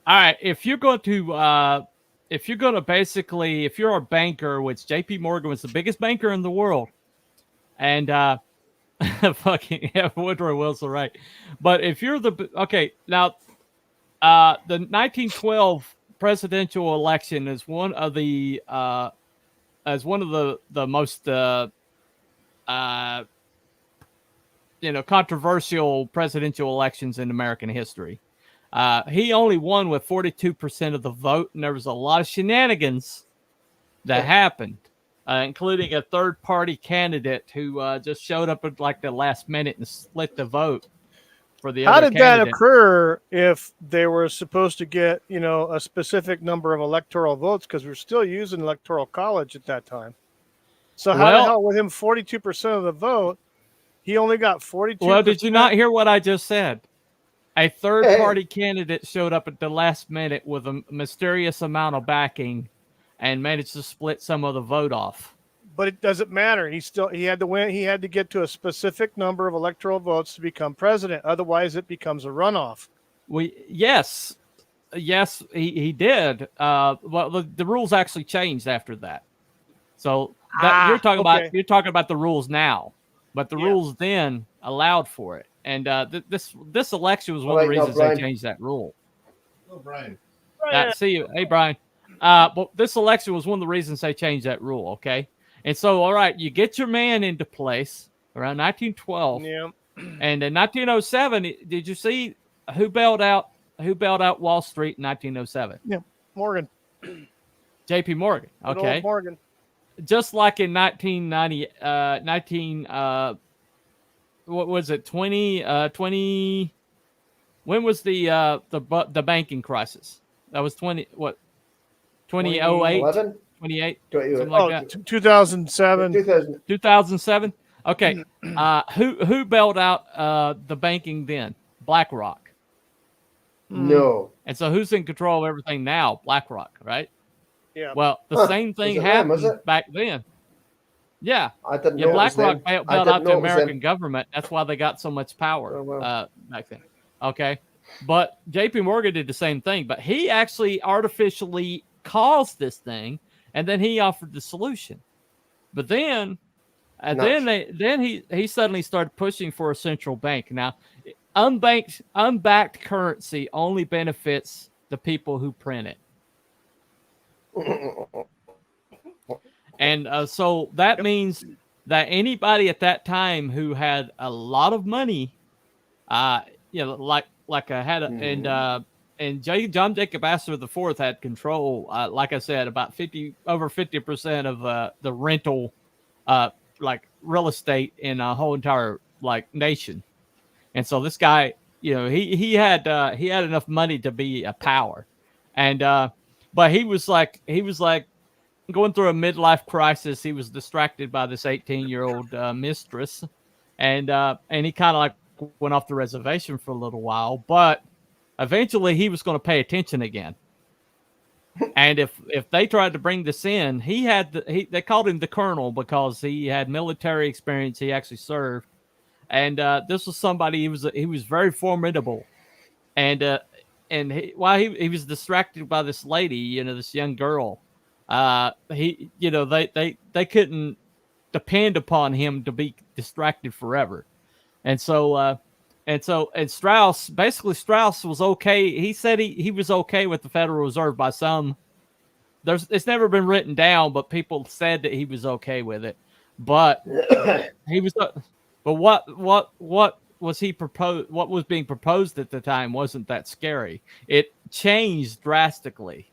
right. If you're going to basically, if you're a banker, which JP Morgan was the biggest banker in the world, and fucking Woodrow Wilson, right? But if you're the now, the 1912 presidential election is one of the most controversial presidential elections in American history. He only won with 42% of the vote, and there was a lot of shenanigans that happened, including a third-party candidate who just showed up at like the last minute and split the vote. for the How other did that candidate. occur if they were supposed to get, a specific number of electoral votes? Because we're still using electoral college at that time. So how the Well- hell, with him 42% of the vote, he only got 42%? Well, did you not hear what I just said? A third-party candidate showed up at the last minute with a mysterious amount of backing and managed to split some of the vote off. But it doesn't matter. He had to win. He had to get to a specific number of electoral votes to become president. Otherwise, it becomes a runoff. Yes, he did. Well, the rules actually changed after that. So you're talking about the rules now, but the rules then allowed for it. And this election was one of the reasons they changed that rule. Oh, Brian. See you, hey Brian. But this election was one of the reasons they changed that rule. Okay. And so, all right, you get your man into place around 1912. Yeah. And in 1907, did you see who bailed out Wall Street in 1907? Yeah, Morgan. J.P. Morgan. Good Okay. old Morgan. Just like in 1990, what was it? 20. When was the banking crisis? That was 2008. 28, something like that. 2007. 2007. Okay. Who bailed out the banking then? BlackRock. No. And so who's in control of everything now? BlackRock, right? Yeah. Well, the same thing happened back then. Yeah. I didn't know BlackRock bailed out the American government. That's why they got so much power back then. Okay. But J.P. Morgan did the same thing, but he actually artificially caused this thing, and then he offered the solution. But then he suddenly started pushing for a central bank. Now, unbacked currency only benefits the people who print it. And so that means that anybody at that time who had a lot of money, John Jacob Astor IV had control. Like I said, about over 50% of the rental, real estate in a whole entire nation. And so this guy, he had enough money to be a power, and but he was like going through a midlife crisis. He was distracted by this 18-year-old mistress, and he kind of went off the reservation for a little while, but eventually he was going to pay attention again. And if they tried to bring this in, they called him the Colonel because he had military experience. He actually served, and this was somebody he was very formidable, and while he was distracted by this lady, this young girl, they couldn't depend upon him to be distracted forever. And Strauss was okay. He said he was okay with the Federal Reserve by some. It's never been written down, but people said that he was okay with it. But he was. But what was he proposed? What was being proposed at the time wasn't that scary. It changed drastically.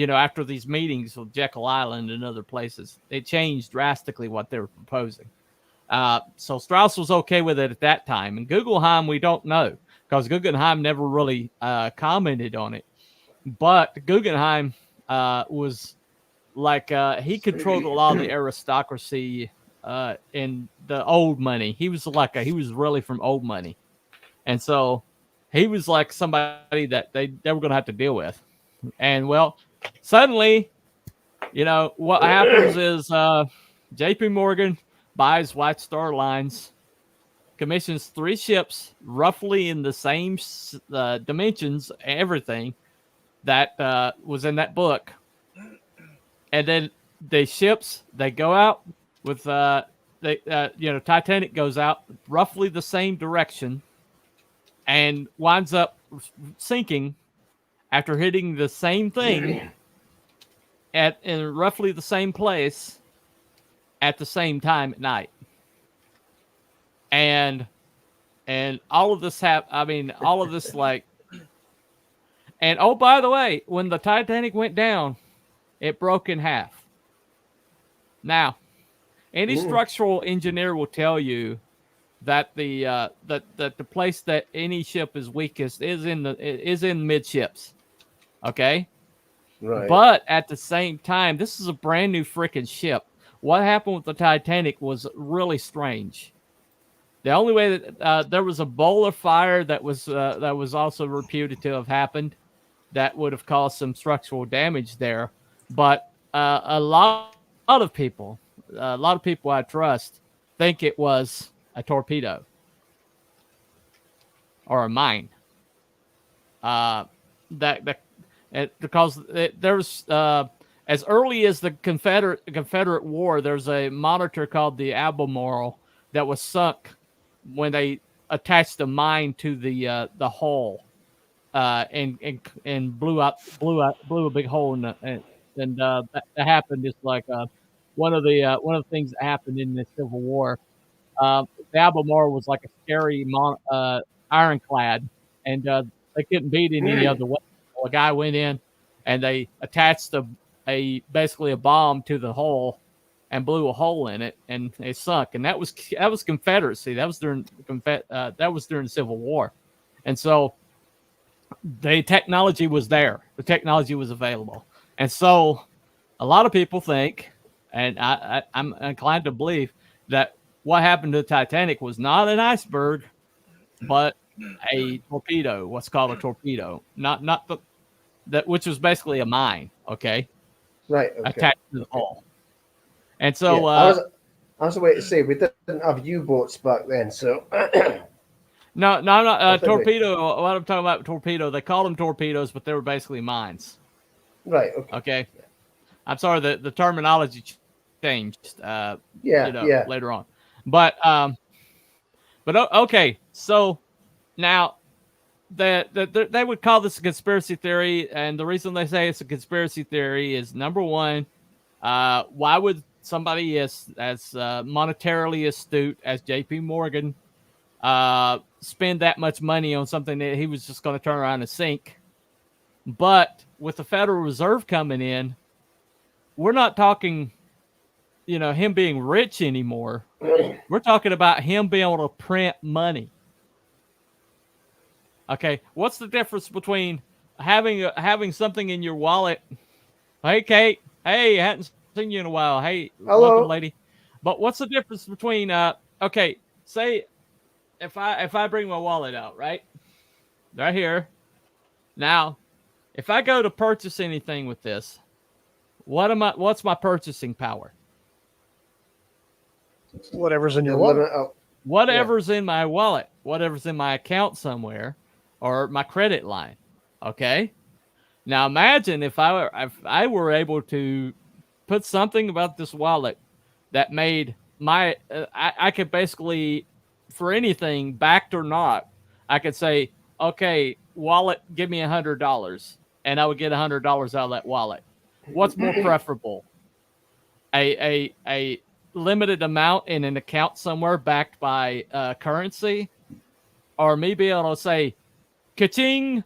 After these meetings with Jekyll Island and other places, it changed drastically what they were proposing. So Strauss was okay with it at that time. And Guggenheim, we don't know because Guggenheim never really commented on it. But Guggenheim was he controlled a lot of the aristocracy in the old money. He was really from old money. And so he was like somebody that they were going to have to deal with. And well, suddenly, what happens is J.P. Morgan buys White Star Lines, commissions 3 ships roughly in the same dimensions, everything that was in that book. And then the ships, they go out with, Titanic goes out roughly the same direction and winds up sinking after hitting the same thing in roughly the same place at the same time at night. And all of this and oh, by the way, when the Titanic went down, it broke in half. Now, any structural engineer will tell you that that the place that any ship is weakest is in midships. Okay. Right. But at the same time, this is a brand new freaking ship. What happened with the Titanic was really strange. The only way that there was a boiler fire that was also reputed to have happened that would have caused some structural damage there. But a lot of people I trust think it was a torpedo or a mine. Because there was as early as the Confederate War, there's a monitor called the Albemarle that was sunk when they attached a mine to the hull, and blew a big hole in the, and that happened. It's like one of the things that happened in the Civil War. The Albemarle was like a scary ironclad, and they couldn't beat it any other way. So a guy went in, and they attached basically a bomb to the hull, and blew a hole in it, and it sunk. And that was Confederacy. That was during the Civil War, and so the technology was there. The technology was available, and so a lot of people think, and I'm inclined to believe, that what happened to the Titanic was not an iceberg, but a torpedo. What's called a torpedo, not which was basically a mine. Okay, right. Okay. Attached to the hull. And so I was waiting to say we didn't have U-boats back then, so no, I'm not torpedo. What I'm talking about, torpedo. They called them torpedoes, but they were basically mines. Right. Okay. I'm sorry, the terminology changed. Later on, but okay. So now they would call this a conspiracy theory, and the reason they say it's a conspiracy theory is, number one, why would somebody as monetarily astute as J.P. Morgan spend that much money on something that he was just going to turn around and sink? But with the Federal Reserve coming in, we're not talking, him being rich anymore. We're talking about him being able to print money. Okay, what's the difference between having something in your wallet? Hey, Kate. Hey, hadn't seen you in a while. Hey, hello, welcome, lady. But what's the difference between okay, say if I bring my wallet out, right here. Now, if I go to purchase anything with this, what's my purchasing power? Whatever's in your wallet. Whatever's in my wallet, whatever's in my account somewhere, or my credit line. Okay. Now imagine if I were able to put something about this wallet that made my I could basically, for anything, backed or not, I could say, okay, wallet, give me $100, and I would get $100 out of that wallet. What's more preferable? A limited amount in an account somewhere backed by currency, or me being able to say, ka-ching,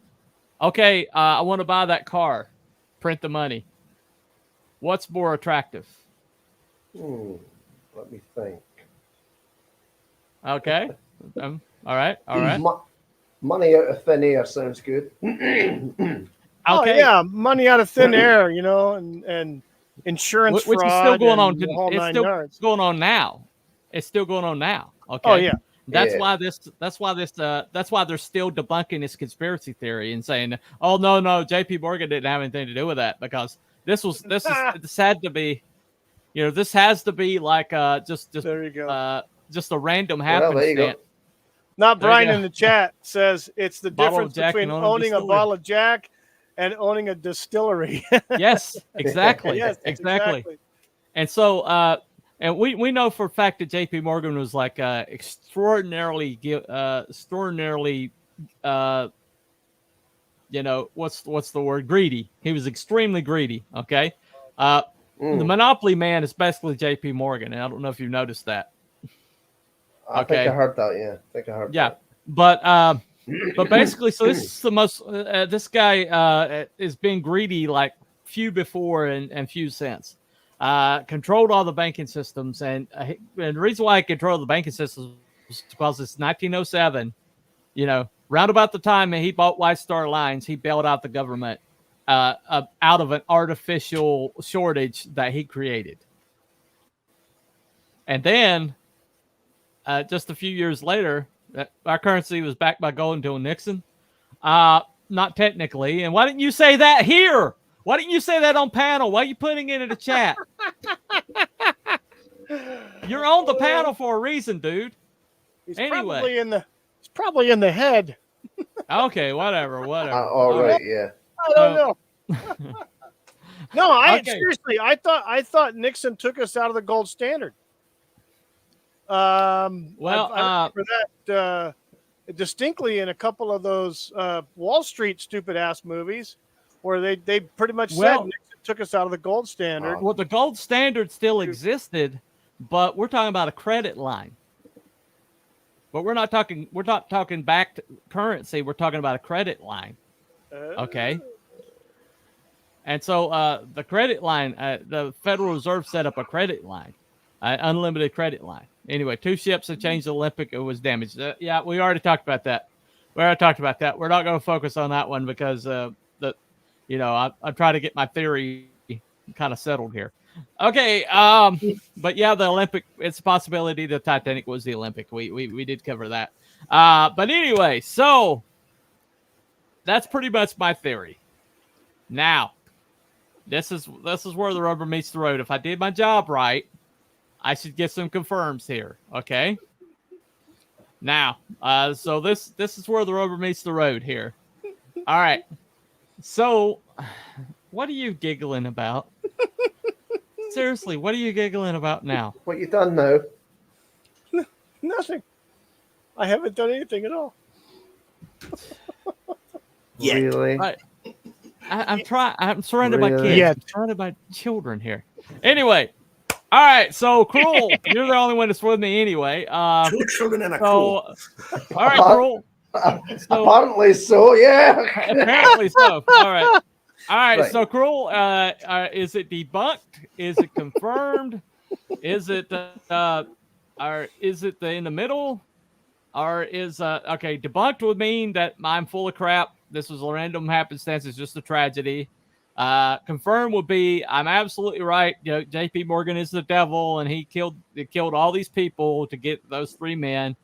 okay, I want to buy that car, print the money. What's more attractive? Let me think. Okay. All right. Money out of thin air sounds good. Okay. Oh yeah, money out of thin air, and insurance which fraud, is still going on. It's still going on now. It's still going on now. Okay. Oh yeah. That's why they're still debunking this conspiracy theory and saying, "Oh no, J.P. Morgan didn't have anything to do with that," because this had to be, this has to be like just there you go. Just a random happenstance. Not Brian in the chat says it's the difference between owning a bottle of Jack and owning a distillery. Yes, exactly. Yes, exactly. And so, and we know for a fact that J.P. Morgan was like extraordinarily, what's the word? Greedy. He was extremely greedy. Okay. The monopoly man is basically J.P. Morgan, and I don't know if you've noticed that. I think I heard that. Yeah, that. But basically, so this is the most. This guy is being greedy like few before and few since. Controlled all the banking systems, and the reason why he controlled the banking systems because it's 1907. You know, round about the time he bought White Star Lines, he bailed out the government out of an artificial shortage that he created. And then, just a few years later, our currency was backed by gold until Nixon. Not technically. And why didn't you say that here? Why didn't you say that on panel? Why are you putting it in the chat? You're on the panel for a reason, dude. It's anyway. probably in the head. Okay, whatever. All right, yeah. I don't know. No, seriously, I thought Nixon took us out of the gold standard. I remember that distinctly in a couple of those Wall Street stupid ass movies where they pretty much said Nixon took us out of the gold standard. Well, the gold standard still existed, but we're talking about a credit line. But we're not talking back to currency. We're talking about a credit line. Okay. And so the credit line, the Federal Reserve set up a credit line, unlimited credit line. Anyway, 2 ships had changed the Olympic. It was damaged. Yeah, we already talked about that. We're not going to focus on that one because I'm trying to get my theory kind of settled here. Okay, but yeah, the Olympic. It's a possibility the Titanic was the Olympic. We did cover that. But anyway, so that's pretty much my theory. Now, this is where the rubber meets the road. If I did my job right, I should get some confirms here. Okay. Now, so this is where the rubber meets the road here. All right. So, what are you giggling about? Seriously, what are you giggling about now? What you done now? Nothing. I haven't done anything at all. Yeah. Really? I'm surrounded by kids. Yeah. I'm surrounded by children here. Anyway, all right. So, Cruel, you're the only one that's with me anyway. 2 children and a Cruel. All right, Cruel. Apparently so, yeah. Apparently so. All right. All right. So, Cruel, is it debunked? Is it confirmed? Is it in the middle? Or is debunked would mean that I'm full of crap. This was a random happenstance. It's just a tragedy. Confirmed would be I'm absolutely right. You know, JP Morgan is the devil, and he killed all these people to get those 3 men,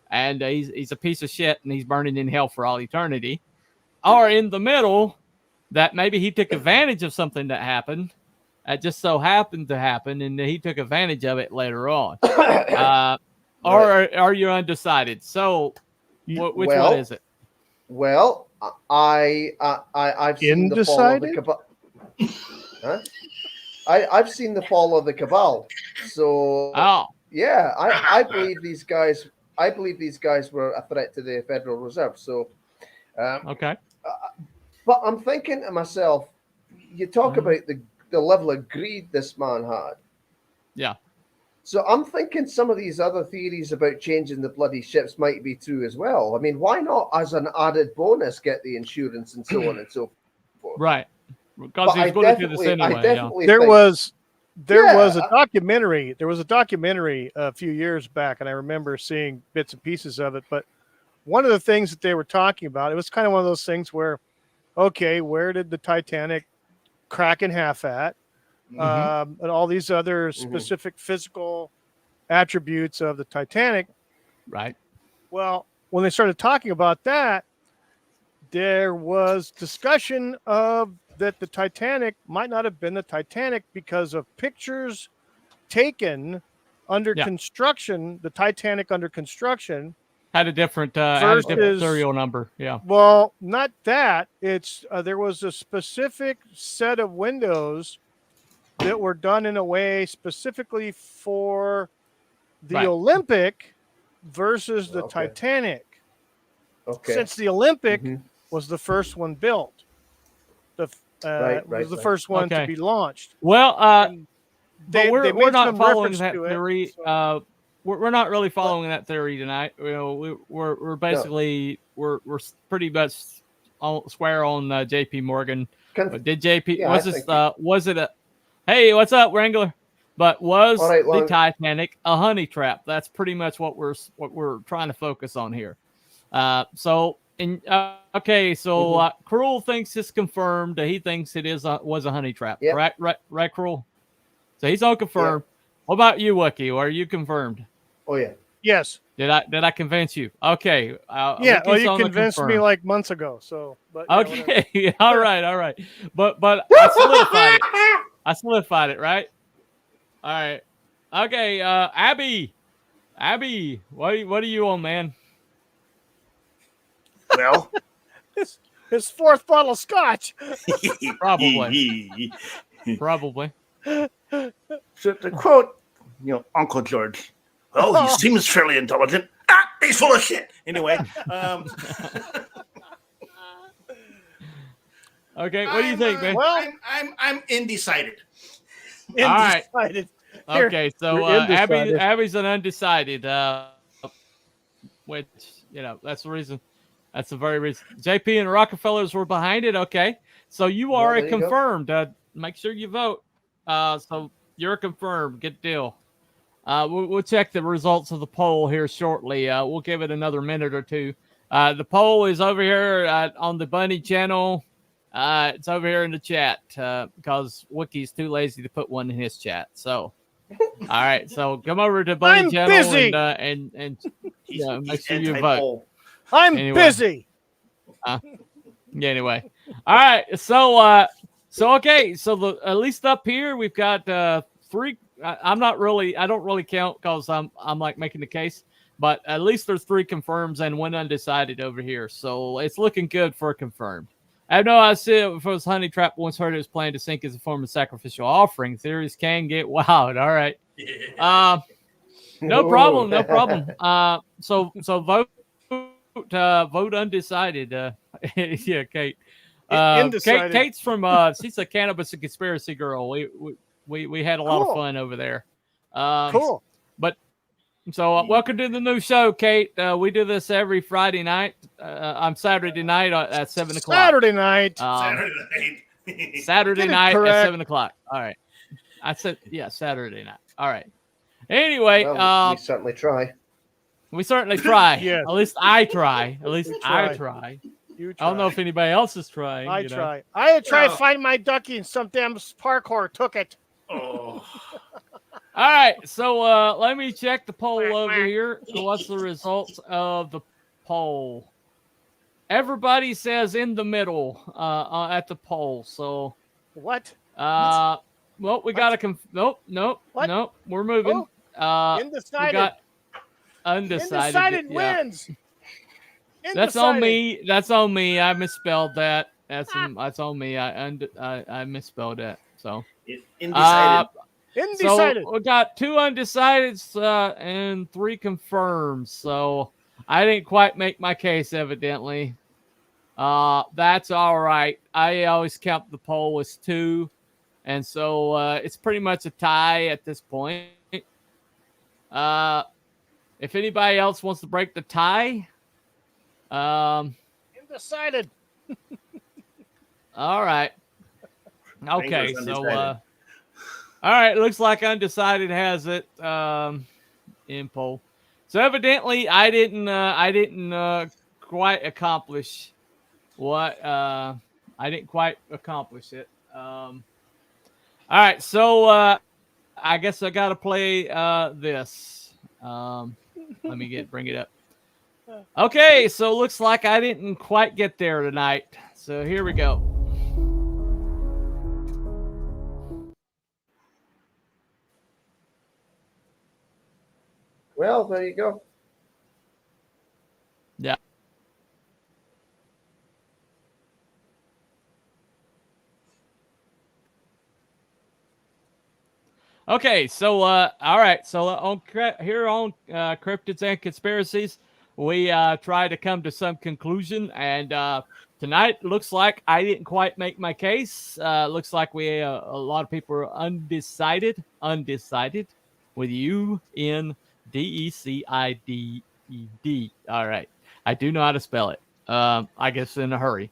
and he's a piece of shit, and he's burning in hell for all eternity. Or in the middle, that maybe he took advantage of something that happened. It just so happened to happen, and he took advantage of it later on. Or are you undecided? So, which one is it? Well, I've seen the fall of the cabal. Huh? I've seen the fall of the cabal. So, yeah, I believe these guys. I believe these guys were a threat to the Federal Reserve. So, okay. But I'm thinking to myself, you talk about the level of greed this man had. Yeah. So I'm thinking some of these other theories about changing the bloody ships might be true as well. I mean, why not, as an added bonus, get the insurance and so on and so forth? Right. Because he's going to do this anyway. There was a documentary. There was a documentary a few years back, and I remember seeing bits and pieces of it. But one of the things that they were talking about, it was kind of one of those things where, okay, where did the Titanic crack in half at? And all these other specific physical attributes of the Titanic. Right. Well, when they started talking about that, there was discussion of that the Titanic might not have been the Titanic because of pictures taken under construction. The Titanic under construction had a different serial number. Yeah. Well, not that. It's there was a specific set of windows that were done in a way specifically for the Olympic versus the Titanic. Okay. Since the Olympic was the first one built. Was the first one to be launched. Well, we're not following that theory. So. We're not really following that theory tonight. You know, we're basically we're pretty much square on JP Morgan. Did JP was it a hey, what's up, Wrangler? But was the Titanic a honey trap? That's pretty much what we're trying to focus on here. Cruel thinks it's confirmed. He thinks it was a honey trap. Yep. Right, Cruel. So he's on confirmed. Yep. What about you, Wookie? Are you confirmed? Oh yeah. Yes. Did I convince you? Okay. Yeah. Well, you convinced me like months ago. So. But, okay. Yeah, all right. But I solidified it. Right. All right. Okay. Abby, what are you on, man? Well, his fourth bottle of scotch. Probably. So to quote, Uncle George, he seems fairly intelligent. He's full of shit. Anyway. Okay, what do you think, man? Well, I'm undecided. All right. Okay, so Abby's an undecided, which that's the reason. That's the very reason. JP and Rockefellers were behind it. Okay, so you are confirmed. Make sure you vote. So you're confirmed. Good deal. We'll check the results of the poll here shortly. We'll give it another minute or two. The poll is over here on the Bunny channel. It's over here in the chat because Wookie's too lazy to put one in his chat. So, all right. So come over to Bunny channel and make sure you vote. I'm busy. Anyway. All right. So okay. So at least up here we've got 3. I don't really count because I'm like making the case, but at least there's 3 confirms and 1 undecided over here. So it's looking good for a confirmed. I know I said if it was honey trap, once heard it was planned to sink as a form of sacrificial offering. Theories can get wild. All right. No problem. So vote undecided. Yeah, Kate. Kate's from she's a cannabis and conspiracy girl. We had a lot of fun over there. Cool. But so welcome to the new show, Kate. We do this every Friday night. On Saturday night at 7:00. Saturday night. Saturday night at 7:00. All right. I said Saturday night. All right. Anyway, we certainly try. We certainly try. Yes. At least I try. I try. You try. I don't know if anybody else is trying. I try. I had tried to find my ducky and some damn parkour took it. Oh. All right. So let me check the poll over here. So what's the results of the poll? Everybody says in the middle at the poll. So what? Well, we got to nope. We're moving. Undecided. We got undecided. Undecided wins. That's on me. I misspelled that. That's on me. I misspelled that. So undecided. Undecided. So we got 2 undecideds and 3 confirmed. So I didn't quite make my case, evidently. That's all right. I always count the poll as 2. And so it's pretty much a tie at this point. If anybody else wants to break the tie. Undecided. All right. Okay. So, all right. Looks like undecided has it in poll. So evidently, I didn't quite accomplish what I didn't quite accomplish it. All right. So I guess I got to play this. Let me bring it up. Okay, so looks like I didn't quite get there tonight. So here we go. Well, there you go. Yeah. Okay, so all right, so on Cryptids and Conspiracies, we try to come to some conclusion, and tonight looks like I didn't quite make my case. Looks like a lot of people are undecided, with UNDECIDED. All right, I do know how to spell it. I guess in a hurry.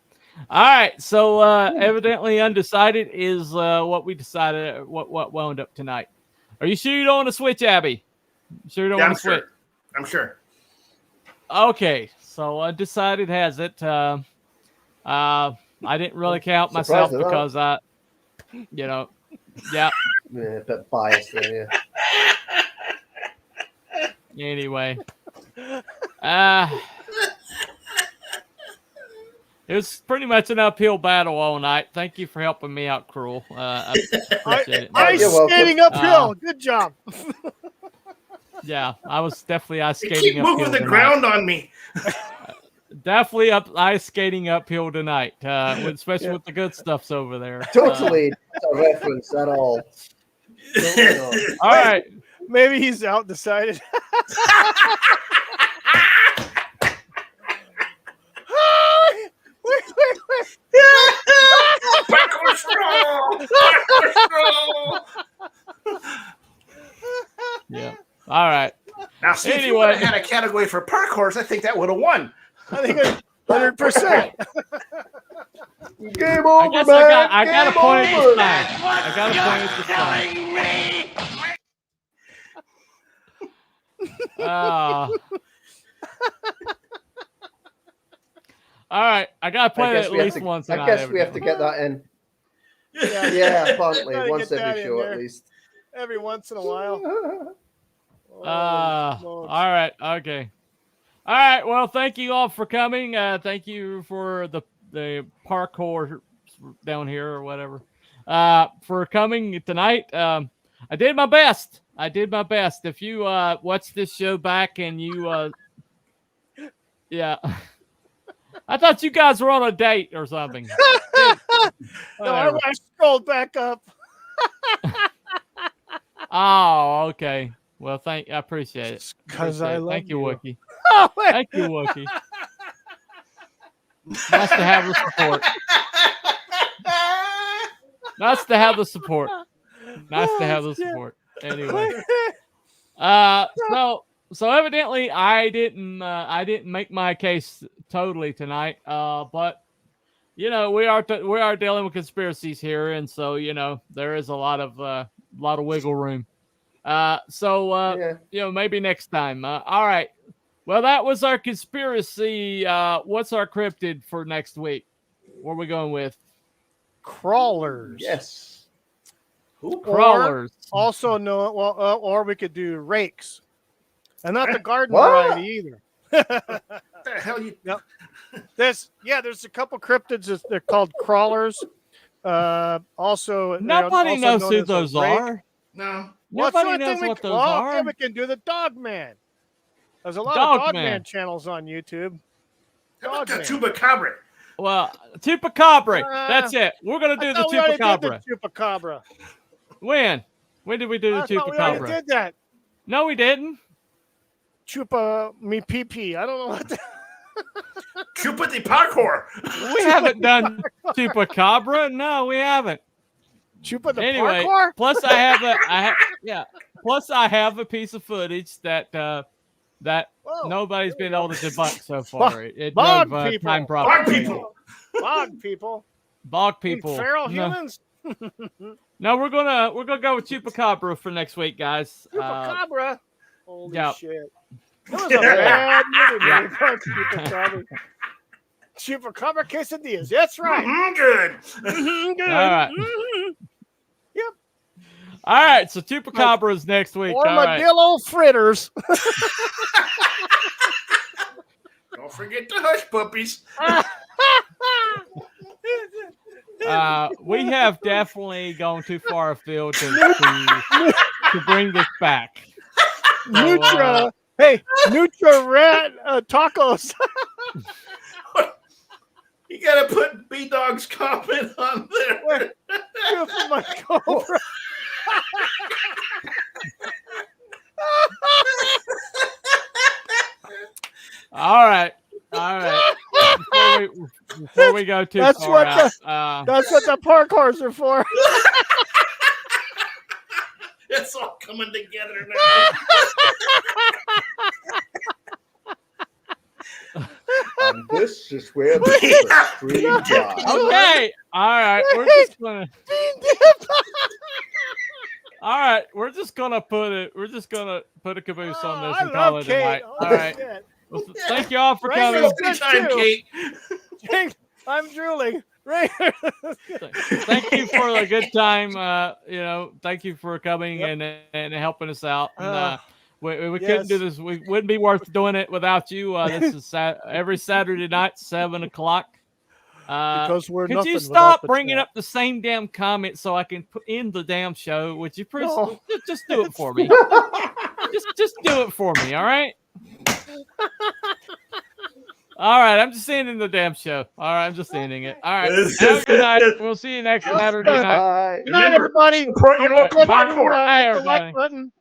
All right, so evidently undecided is what we decided, what wound up tonight. Are you sure you don't want to switch, Abby? You sure you don't want to switch? I'm sure. Okay, so undecided has it. I didn't really count myself because I, yeah. Yeah, a bit biased there, yeah. Anyway. It was pretty much an uphill battle all night. Thank you for helping me out, Cruel. I appreciate it. Ice skating uphill. Good job. Yeah, I was definitely ice skating uphill. Keep moving the ground on me. Definitely ice skating uphill tonight, especially with the good stuffs over there. Totally not a reference at all. All right. Maybe he's out decided. Yeah. All right. Now, see, if you would have had a category for park horse, I think that would have won. I think 100%. Game over, man. I got a point this time. I got a point this time. All right, I got to play it at least once. I guess we have to get that in. Yeah, apparently once every show at least. Every once in a while. All right, okay. All right, well, thank you all for coming. Thank you for the parkour down here or whatever for coming tonight. I did my best. If you watch this show back and you yeah. I thought you guys were on a date or something. No, I scrolled back up. Oh, okay. Well, I appreciate it. Because I love Thank you, Wookie. Oh, thank you, Wookie. Nice to have the support. Nice to have the support. Nice to have the support. Anyway, so evidently I didn't make my case totally tonight. But we are dealing with conspiracies here, and so there is a lot of wiggle room. Maybe next time. All right. Well, that was our conspiracy. What's our cryptid for next week? What are we going with? Crawlers. Yes. Crawlers. Also know or we could do rakes, and not the garden variety either. What the hell you? Yep. There's a couple cryptids. They're called crawlers. Also, nobody knows who those are. No. Nobody knows what those are. Okay, we can do the Dog Man. There's a lot of Dog Man channels on YouTube. How about the Chupacabra? Well, Chupacabra. That's it. We're gonna do the Chupacabra. Chupacabra. When did we do the Chupacabra? We did that. No, we didn't. Chupa me pee. I don't know what. Chupa the parkour. We haven't done Chupacabra. No, we haven't. Chupa the parkour. Plus, I have a piece of footage that nobody's been able to debunk so far. Bog people. Feral humans. No, we're gonna go with Chupacabra for next week, guys. Chupacabra. Holy shit! That was a bad movie. Chupacabra. Chupacabra quesadillas. That's right. Good. Good. All right. Yep. All right. So Chupacabra is next week. Armadillo fritters. Don't forget the hush puppies. We have definitely gone too far afield to bring this back. Nutra Rat tacos. You gotta put B-Dog's comment on there. My Cobra. All right. Before we go too far out, that's what the parkours are for. It's all coming together now. And this is where the stream lies. Okay. All right. We're just gonna. All right, we're just gonna put a caboose on this and call it a night. All right. Well, thank you all for coming. Time, Kate. I'm drooling. Thank you for a good time. Thank you for coming and helping us out. And, we couldn't do this. We wouldn't be worth doing it without you. This is every Saturday night, 7:00. Because we're could nothing you stop without the bringing chat. up the same damn comment so I can end the damn show? Would you please just do it for me? just do it for me. All right. All right, I'm just ending the damn show. All right, I'm just ending it. All right, have a good night. We'll see you next Saturday night. Good night, everybody. Bye, everybody. Like button.